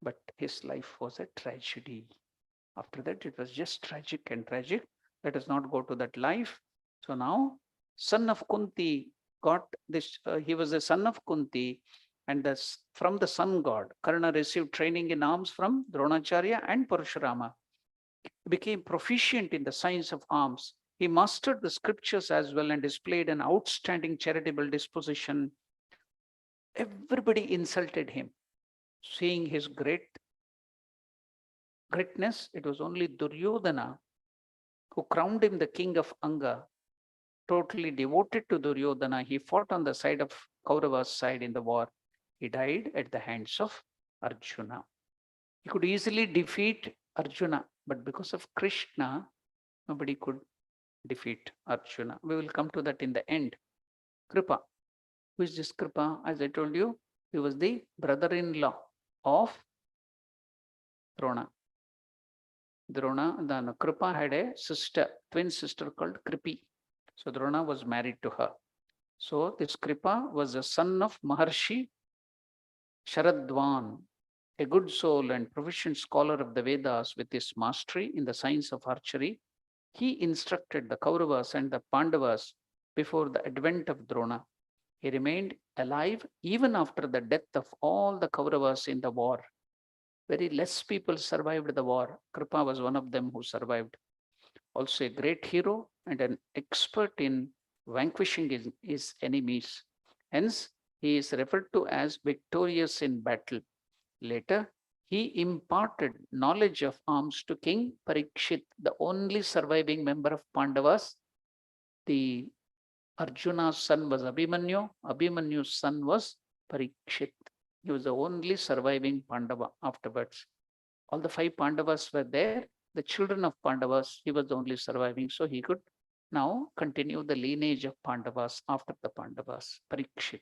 But his life was a tragedy. After that, it was just tragic and tragic. Let us not go to that life. So now, son of Kunti got this. He was the son of Kunti, and from the sun god, Karna received training in arms from Dronacharya and Parashurama. He became proficient in the science of arms. He mastered the scriptures as well and displayed an outstanding charitable disposition. Everybody insulted him. Seeing his greatness, it was only Duryodhana who crowned him the king of Anga. Totally devoted to Duryodhana, he fought on the side of Kaurava's side in the war. He died at the hands of Arjuna. He could easily defeat Arjuna, but because of Krishna, nobody could defeat Arjuna. We will come to that in the end. Kripa. Who is this Kripa? As I told you, he was the brother-in-law of Drona. Then Kripa had a sister, twin sister called Kripi. So Drona was married to her. So this Kripa was the son of Maharshi Sharadvan. a good soul and proficient scholar of the Vedas with his mastery in the science of archery, he instructed the Kauravas and the Pandavas before the advent of Drona. He remained alive even after the death of all the Kauravas in the war. Very less people survived the war. Kripa was one of them who survived. Also a great hero and an expert in vanquishing his enemies. Hence, he is referred to as victorious in battle. Later, he imparted knowledge of arms to King Parikshit, the only surviving member of Pandavas. The Arjuna's son was Abhimanyu. Abhimanyu's son was Parikshit. He was the only surviving Pandava afterwards. All the five Pandavas were there. The children of Pandavas, he was the only surviving. So he could now continue the lineage of Pandavas after the Pandavas, Parikshit.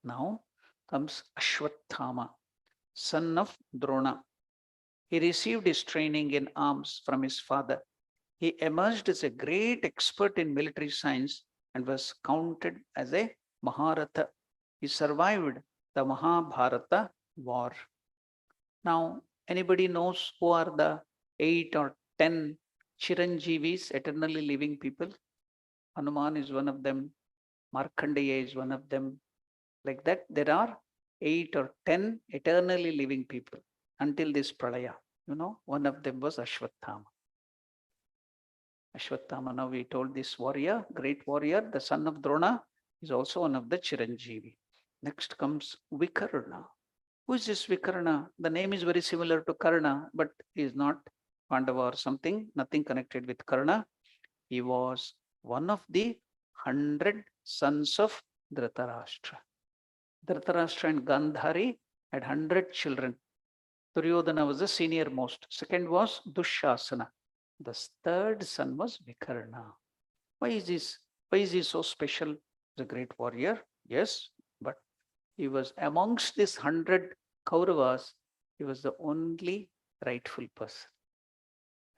Now comes Ashwathama, son of Drona. He received his training in arms from his father. He emerged as a great expert in military science and was counted as a Maharata. He survived the Mahabharata war. Now, anybody knows who are the 8 or 10 Chiranjeevis, eternally living people? Hanuman is one of them. Markandeya is one of them. Like that, there are 8 or 10 eternally living people until this pralaya. One of them was Ashwathama. Ashwathama, now we told this warrior, great warrior, the son of Drona, is also one of the Chiranjeevi. Next comes Vikarna. Who is this Vikarna? The name is very similar to Karna, but he is not Pandava or something, nothing connected with Karna. He was one of the 100 sons of Dhritarashtra. Dhritarashtra and Gandhari had 100 children. Duryodhana was the senior most. Second was Dushasana. The third son was Vikarna. Why is this? Why is he so special? He's a great warrior, yes, but he was amongst this 100 Kauravas, he was the only rightful person,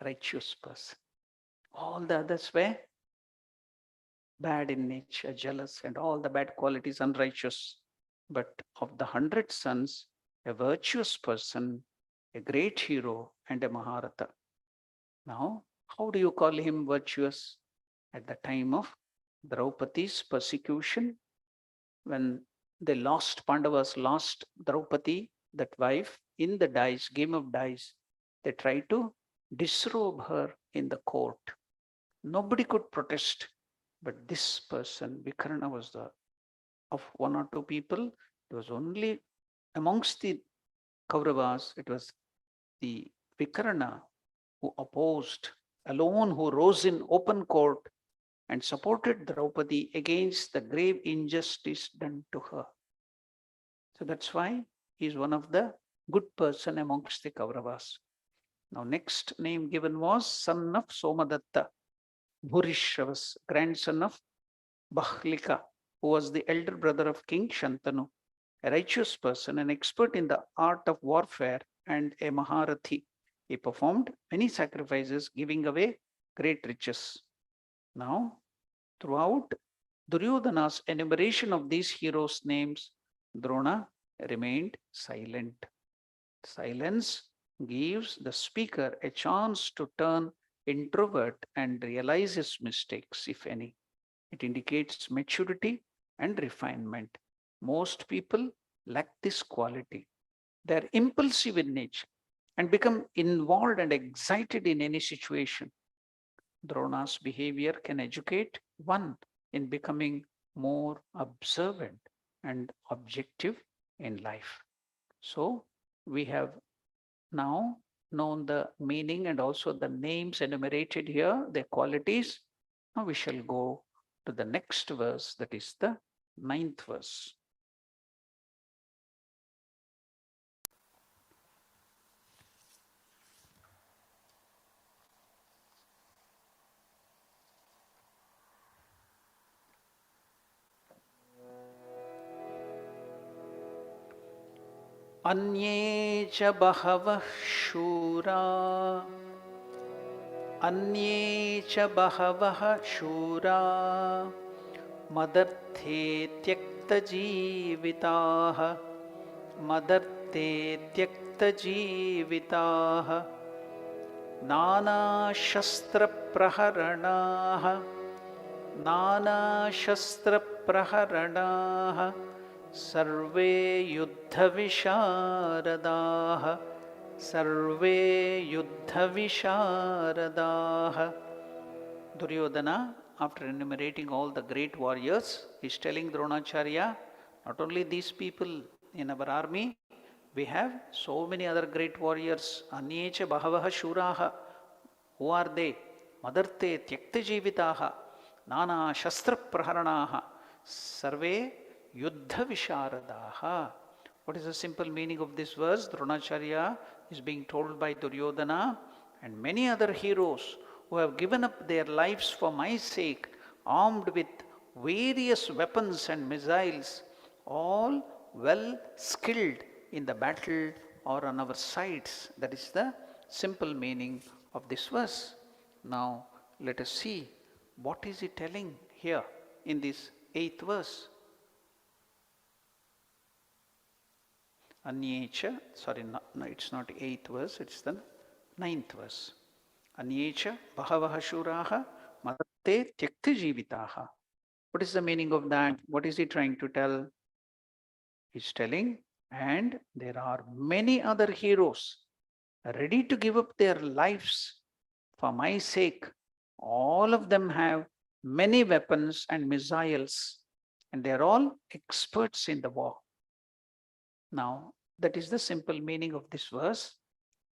righteous person. All the others were bad in nature, jealous, and all the bad qualities, unrighteous. But of the 100 sons, a virtuous person, a great hero, and a Maharata. Now, how do you call him virtuous? At the time of Draupadi's persecution, when they lost, Pandavas lost Draupadi, that wife, in the dice, game of dice, they tried to disrobe her in the court. Nobody could protest, but this person, Vikarna, was the of 1 or 2 people. It was only amongst the Kauravas, it was the Vikarna who opposed, alone who rose in open court and supported Draupadi against the grave injustice done to her. So that's why he is one of the good person amongst the Kauravas. Now next name given was son of Somadatta, Bhurishravas, grandson of Bahlika, who was the elder brother of King Shantanu, a righteous person, an expert in the art of warfare and a Maharathi. He performed many sacrifices, giving away great riches. Now, throughout Duryodhana's enumeration of these heroes' names, Drona remained silent. Silence gives the speaker a chance to turn introvert and realize his mistakes, if any. It indicates maturity and refinement. Most people lack this quality. They are impulsive in nature and become involved and excited in any situation. Drona's behavior can educate one in becoming more observant and objective in life. So we have now known the meaning and also the names enumerated here, their qualities. Now we shall go to the next verse, that is the 9th verse. Anye cha bahavah shura, Anye cha bahavaha shura, Madarthe tyakta jivitaha, Madarte त्यक्तजीविताः नानाशस्त्रप्रहरणाः नानाशस्त्रप्रहरणाः survey युद्धविशारदाः survey युद्धविशारदाः. Duryodhana, after enumerating all the great warriors, is telling Dronacharya, not only these people in our army, we have so many other great warriors. Anyecha bahavaha shuraha. Who are they? Madarte tyakta jivitaha. Nana shastra praharanaha. Sarve yuddha visharadaha. What is the simple meaning of this verse? Dronacharya is being told by Duryodhana and many other heroes who have given up their lives for my sake, armed with various weapons and missiles, all well skilled in the battle or on our sides. That is the simple meaning of this verse. Now let us see what is he telling here in this 8th verse. Anyecha, sorry, no, it's not 8th verse, it's the 9th verse. Anyecha bahavaha shuraha madate tyakti jivitaha. What is the meaning of that? What is he trying to tell? He's telling, and there are many other heroes ready to give up their lives for my sake. All of them have many weapons and missiles, and they are all experts in the war. Now, that is the simple meaning of this verse.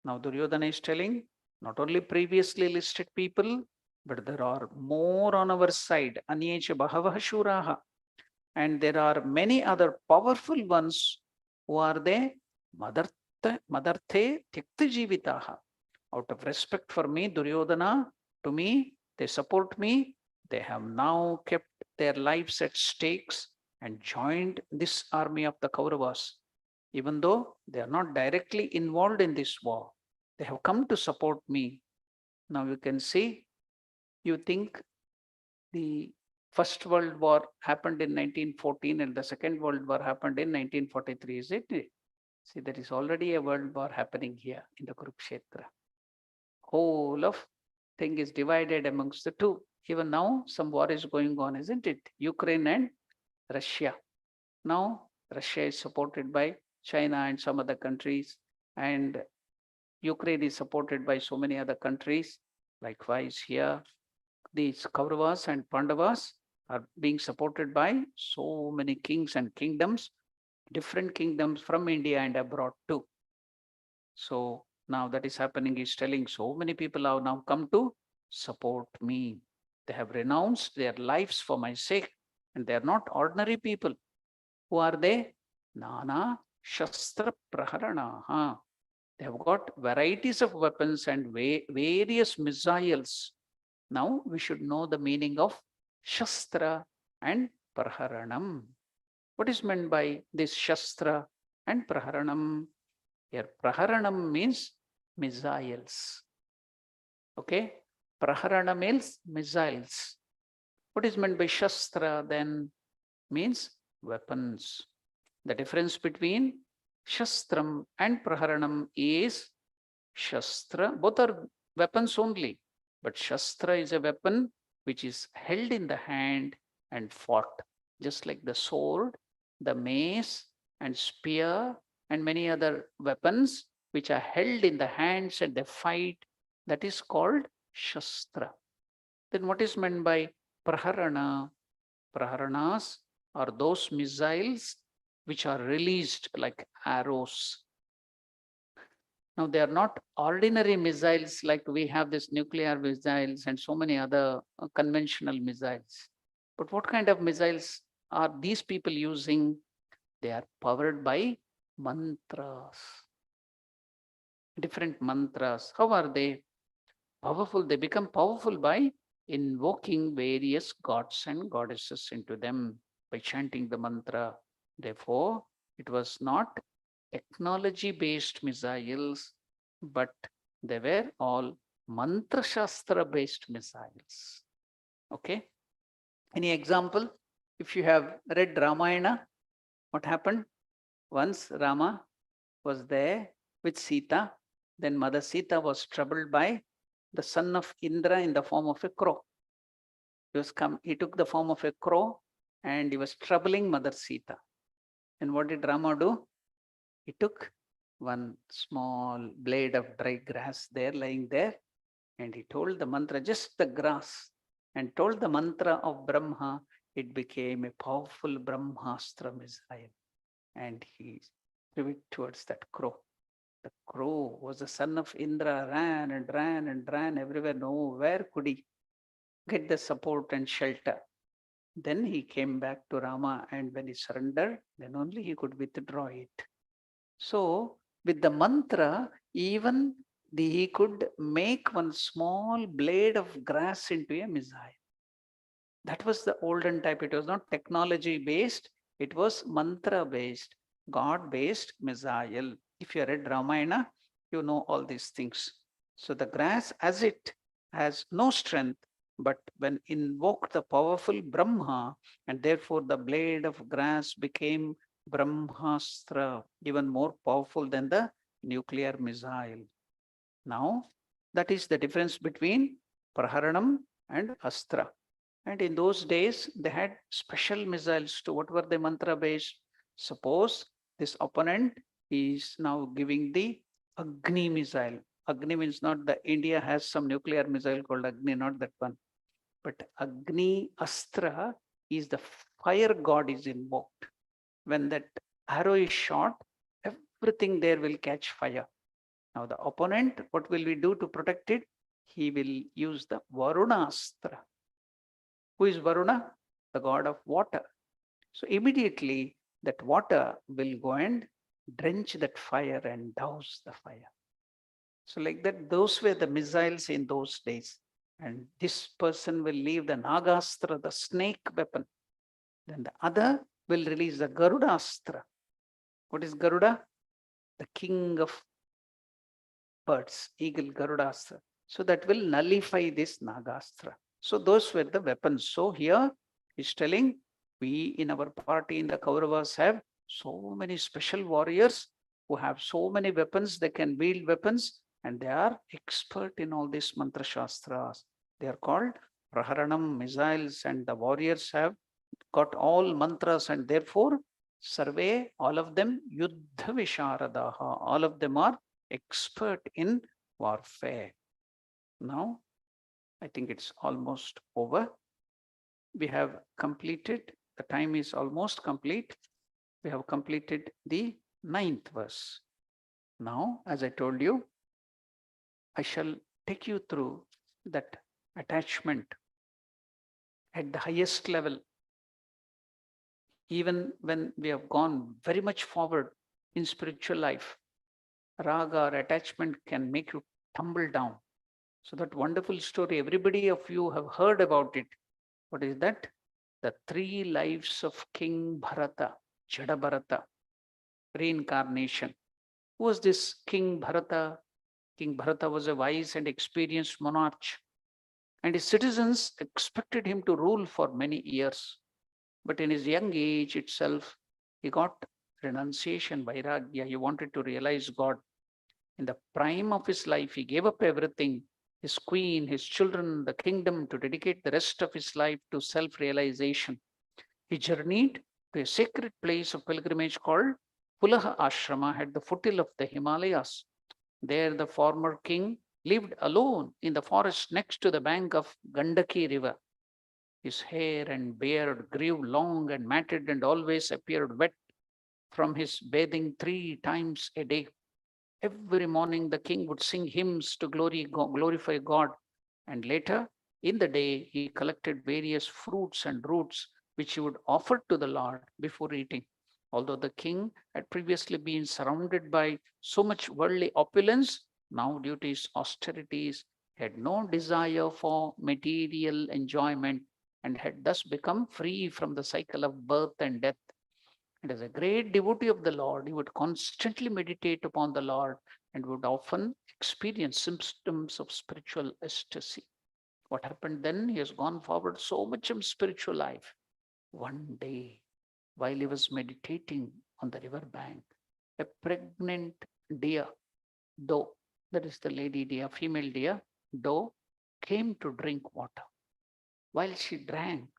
Now, Duryodhana is telling, not only previously listed people, but there are more on our side. Anyecha bahavaha shuraha. And there are many other powerful ones. Who are they? Madarte tyakta jivitaha. Out of respect for me, Duryodhana, to me, they support me. They have now kept their lives at stakes and joined this army of the Kauravas. Even though they are not directly involved in this war, they have come to support me. Now you can see, you think the First World War happened in 1914 and the Second World War happened in 1943, is it? See, there is already a world war happening here in the Kurukshetra. Whole of thing is divided amongst the two. Even now, some war is going on, isn't it? Ukraine and Russia. Now, Russia is supported by China and some other countries, and Ukraine is supported by so many other countries. Likewise, here, these Kauravas and Pandavas are being supported by so many kings and kingdoms, different kingdoms from India and abroad too. So now that is happening, is telling so many people have now come to support me. They have renounced their lives for my sake, and they are not ordinary people. Who are they? Nana Shastra Praharanaha. They have got varieties of weapons and various missiles. Now we should know the meaning of Shastra and Praharanam. What is meant by this Shastra and Praharanam? Here, Praharanam means missiles. Okay? Praharana means missiles. What is meant by Shastra then? Means weapons. The difference between Shastram and Praharanam is Shastra, both are weapons only, but Shastra is a weapon which is held in the hand and fought, just like the sword, the mace, and spear, and many other weapons which are held in the hands and they fight. That is called Shastra. Then what is meant by Praharana? Praharanas are those missiles which are released like arrows. Now, they are not ordinary missiles like we have this nuclear missiles and so many other conventional missiles. But what kind of missiles are these people using? They are powered by mantras. Different mantras. How are they powerful? They become powerful by invoking various gods and goddesses into them by chanting the mantra. Therefore, it was not technology-based missiles, but they were all mantra shastra-based missiles. Okay? Any example? If you have read Ramayana, what happened? Once Rama was there with Sita. Then Mother Sita was troubled by the son of Indra in the form of a crow. He took the form of a crow and he was troubling Mother Sita. And what did Rama do? He took one small blade of dry grass there lying there, and he told the mantra, just the grass, and told the mantra of Brahma. It became a powerful Brahmastra missile, and he threw it towards that crow. The crow was the son of Indra, ran and ran and ran everywhere. Nowhere could he get the support and shelter. Then he came back to Rama, and when he surrendered, then only he could withdraw it. So, with the mantra, even he could make one small blade of grass into a missile. That was the olden type. It was not technology based, it was mantra based, God based missile. If you read Ramayana, you know all these things. So, the grass, as it has no strength, but when invoked the powerful Brahma, and therefore the blade of grass became Brahmastra, even more powerful than the nuclear missile. Now, that is the difference between Praharanam and Astra. And in those days, they had special missiles to what were the mantra based. Suppose this opponent is now giving the Agni missile. Agni means not the India has some nuclear missile called Agni, not that one. But Agni Astra is the fire god is invoked. When that arrow is shot, everything there will catch fire. Now the opponent, what will we do to protect it? He will use the Varunastra. Who is Varuna? The god of water. So immediately that water will go and drench that fire and douse the fire. So like that, those were the missiles in those days. And this person will leave the Nagastra, the snake weapon. Then the other will release the Garudastra. What is Garuda? The king of birds, eagle, Garudastra. So that will nullify this Nagastra. So those were the weapons. So here he's telling, we in our party in the Kauravas have so many special warriors who have so many weapons. They can wield weapons and they are expert in all these mantra shastras. They are called Praharanam missiles, and the warriors have got all mantras, and therefore survey all of them Yuddha Visharadaha. All of them are expert in warfare. Now, I think it's almost over. We have completed, the time is almost complete. We have completed the 9th verse. Now, as I told you, I shall take you through that attachment at the highest level. Even when we have gone very much forward in spiritual life, raga or attachment can make you tumble down. So that wonderful story, everybody of you have heard about it. What is that? The 3 lives of King Bharata, Jada Bharata, reincarnation. Who was this King Bharata? King Bharata was a wise and experienced monarch, and his citizens expected him to rule for many years. But in his young age itself, he got renunciation, vairagya. He wanted to realize God. In the prime of his life, he gave up everything, his queen, his children, the kingdom, to dedicate the rest of his life to self-realization. He journeyed to a sacred place of pilgrimage called Pulaha Ashrama at the foothill of the Himalayas. There the former king lived alone in the forest next to the bank of Gandaki river. His hair and beard grew long and matted and always appeared wet from his bathing 3 times a day. Every morning the king would sing hymns to glorify God, and later in the day he collected various fruits and roots which he would offer to the Lord before eating. Although the king had previously been surrounded by so much worldly opulence, now due to his austerities, he had no desire for material enjoyment and had thus become free from the cycle of birth and death. And as a great devotee of the Lord, he would constantly meditate upon the Lord and would often experience symptoms of spiritual ecstasy. What happened then? He has gone forward so much in spiritual life. One day, while he was meditating on the river bank, a pregnant deer, doe, that is the lady deer, female deer, doe, came to drink water. While she drank,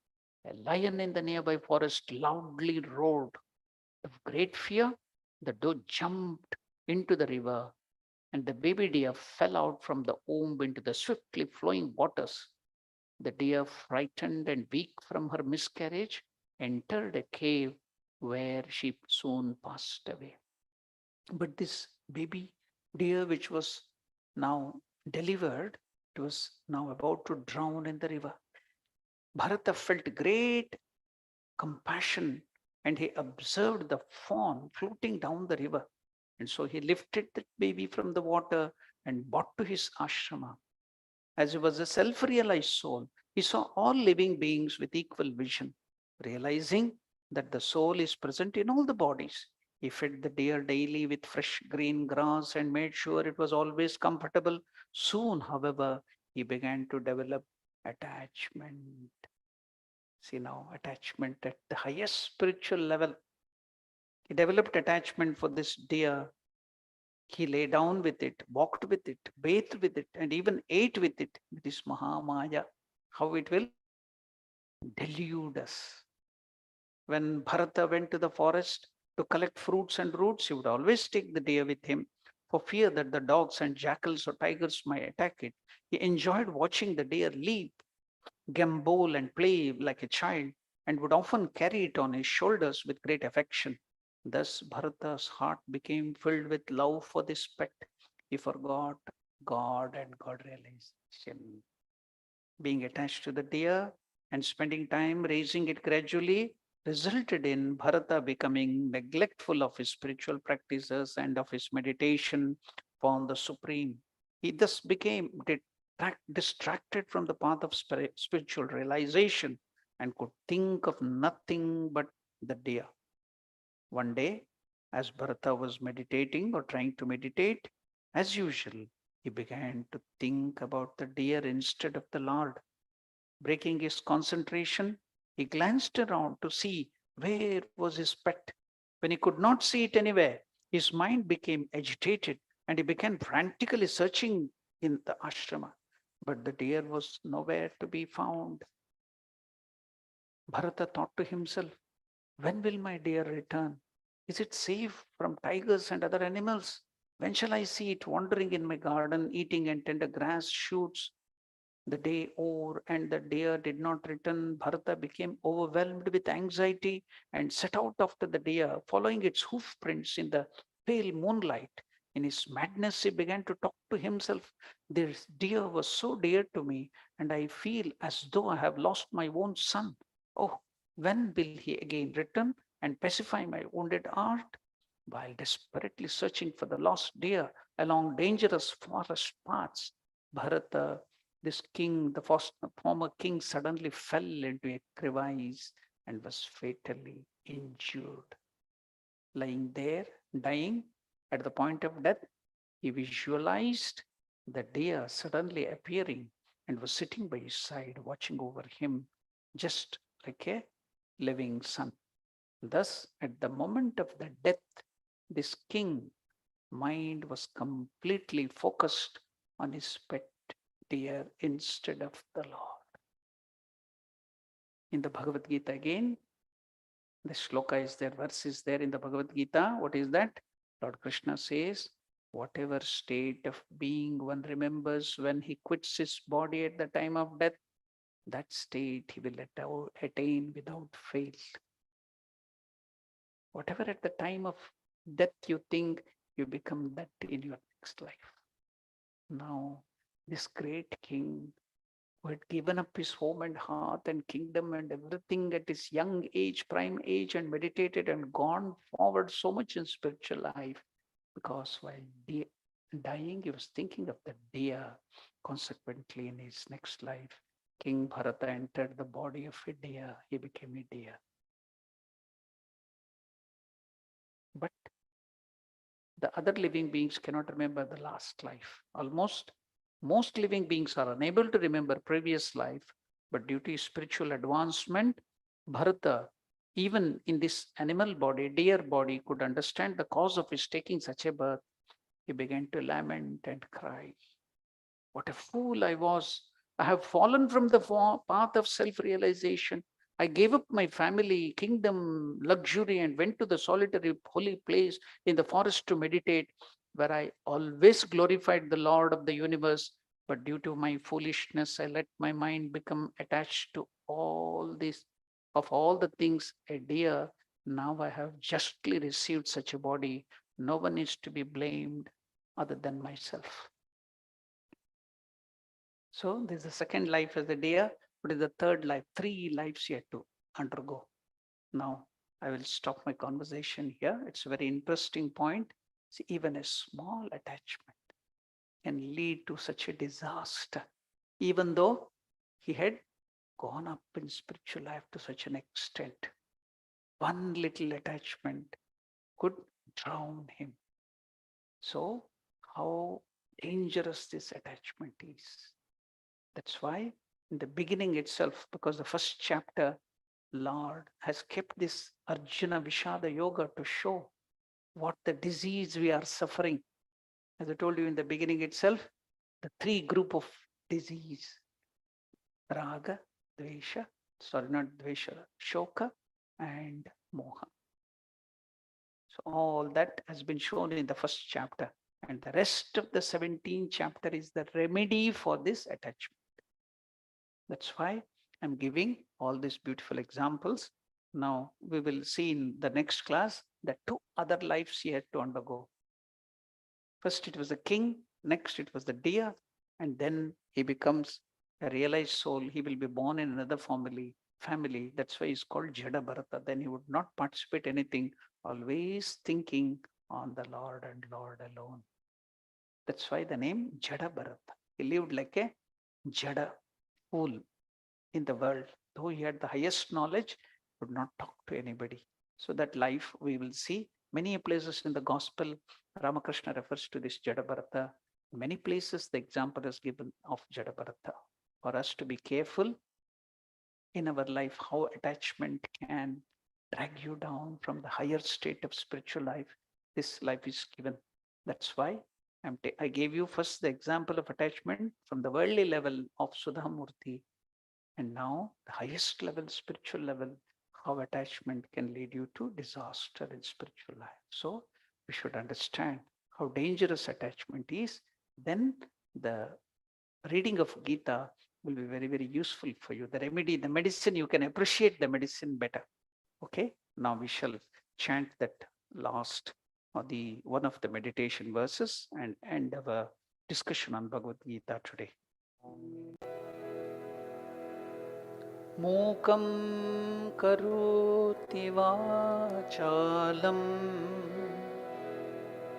a lion in the nearby forest loudly roared. Of great fear, the doe jumped into the river, and the baby deer fell out from the womb into the swiftly flowing waters. The deer, frightened and weak from her miscarriage, entered a cave where she soon passed away. But this baby deer, which was now delivered, it was now about to drown in the river. Bharata felt great compassion and he observed the fawn floating down the river. And so he lifted the baby from the water and brought to his ashrama. As he was a self realized soul, he saw all living beings with equal vision, realizing that the soul is present in all the bodies. He fed the deer daily with fresh green grass and made sure it was always comfortable. Soon, however, he began to develop attachment. See now, attachment at the highest spiritual level. He developed attachment for this deer. He lay down with it, walked with it, bathed with it, and even ate with it, with this Mahamaya. How it will delude us. When Bharata went to the forest to collect fruits and roots, he would always take the deer with him for fear that the dogs and jackals or tigers might attack it. He enjoyed watching the deer leap, gambol, and play like a child, and would often carry it on his shoulders with great affection. Thus, Bharata's heart became filled with love for this pet. He forgot God and God realization. Being attached to the deer and spending time raising it gradually resulted in Bharata becoming neglectful of his spiritual practices and of his meditation upon the Supreme. He thus became distracted from the path of spiritual realization and could think of nothing but the deer. One day, as Bharata was meditating or trying to meditate, as usual, he began to think about the deer instead of the Lord. Breaking his concentration, he glanced around to see where was his pet. When he could not see it anywhere, his mind became agitated and he began frantically searching in the ashrama. But the deer was nowhere to be found. Bharata thought to himself, when will my deer return? Is it safe from tigers and other animals? When shall I see it wandering in my garden, eating and tender grass shoots? The day over and the deer did not return. Bharata became overwhelmed with anxiety and set out after the deer, following its hoof prints in the pale moonlight. In his madness, he began to talk to himself. This deer was so dear to me, and I feel as though I have lost my own son. Oh, when will he again return and pacify my wounded heart? While desperately searching for the lost deer along dangerous forest paths, Bharata, this king, the former king, suddenly fell into a crevice and was fatally injured. Lying there, dying at the point of death, he visualized the deer suddenly appearing and was sitting by his side, watching over him, just like a living son. Thus, at the moment of the death, this king mind was completely focused on his pet deer instead of the Lord. In the Bhagavad Gita again, the shloka is there, verse is there in the Bhagavad Gita. What is that? Lord Krishna says, whatever state of being one remembers when he quits his body at the time of death, that state he will attain without fail. Whatever at the time of death you think, you become that in your next life. Now, this great king who had given up his home and hearth and kingdom and everything at his young age, prime age, and meditated and gone forward so much in spiritual life, because while dying, he was thinking of the deer. Consequently, in his next life, King Bharata entered the body of a deer. He became a deer. But the other living beings cannot remember the last life. Most living beings are unable to remember previous life, but due to spiritual advancement, Bharata, even in this animal body, deer body, could understand the cause of his taking such a birth. He began to lament and cry. What a fool I was. I have fallen from the path of self realization. I gave up my family, kingdom, luxury, and went to the solitary holy place in the forest to meditate, where I always glorified the Lord of the universe. But due to my foolishness, I let my mind become attached to all this, of all the things a dear. Now I have justly received such a body. No one is to be blamed other than myself. So this is the second life as a deer. What is the third life? 3 lives yet to undergo. Now I will stop my conversation here. It's a very interesting point. See, even a small attachment can lead to such a disaster, even though he had gone up in spiritual life to such an extent. One little attachment could drown him. So how dangerous this attachment is. That's why in the beginning itself, because the first chapter, Lord has kept this Arjuna Vishada Yoga to show what the disease we are suffering. As I told you in the beginning itself, the 3 group of disease, Raga, Dvesha, sorry, not Dvesha, Shoka and Moha. So all that has been shown in the first chapter. And the rest of the 17th chapter is the remedy for this attachment. That's why I'm giving all these beautiful examples. Now we will see in the next class that 2 other lives he had to undergo. First it was the king, next it was the deer, and then he becomes a realized soul. He will be born in another family. That's why he's called Jada Bharata. Then he would not participate anything, always thinking on the Lord and Lord alone. That's why the name Jada Bharata. He lived like a Jada, fool in the world. Though he had the highest knowledge, would not talk to anybody. So that life we will see many places in the gospel. Ramakrishna refers to this Jadabharata. Many places the example is given of Jadabharata. For us to be careful in our life, how attachment can drag you down from the higher state of spiritual life. This life is given. That's why I gave you first the example of attachment from the worldly level of Sudhamurti. And now the highest level, spiritual level, how attachment can lead you to disaster in spiritual life. So we should understand how dangerous attachment is. Then the reading of Gita will be very, very useful for you. The remedy, the medicine, you can appreciate the medicine better. Okay, now we shall chant that last or the one of the meditation verses and end our discussion on Bhagavad Gita today. Mukam karoti vachalam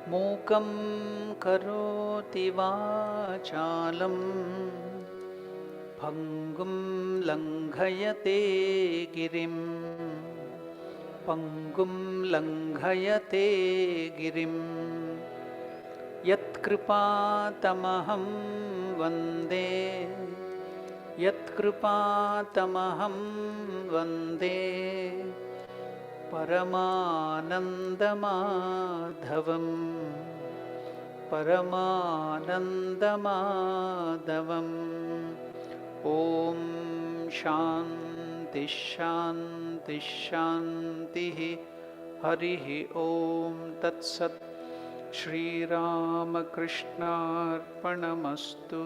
Mukam karoti vachalam Pangum langhayate girim Pangum langhayate girim Yat kripatamaham vande Yatkrupatamaham vande Paramanandamadhavam Paramanandamadhavam Om Shanti Shanti Shanti Harihi Om Tat Sat Shri Ramakrishna Arpanamastu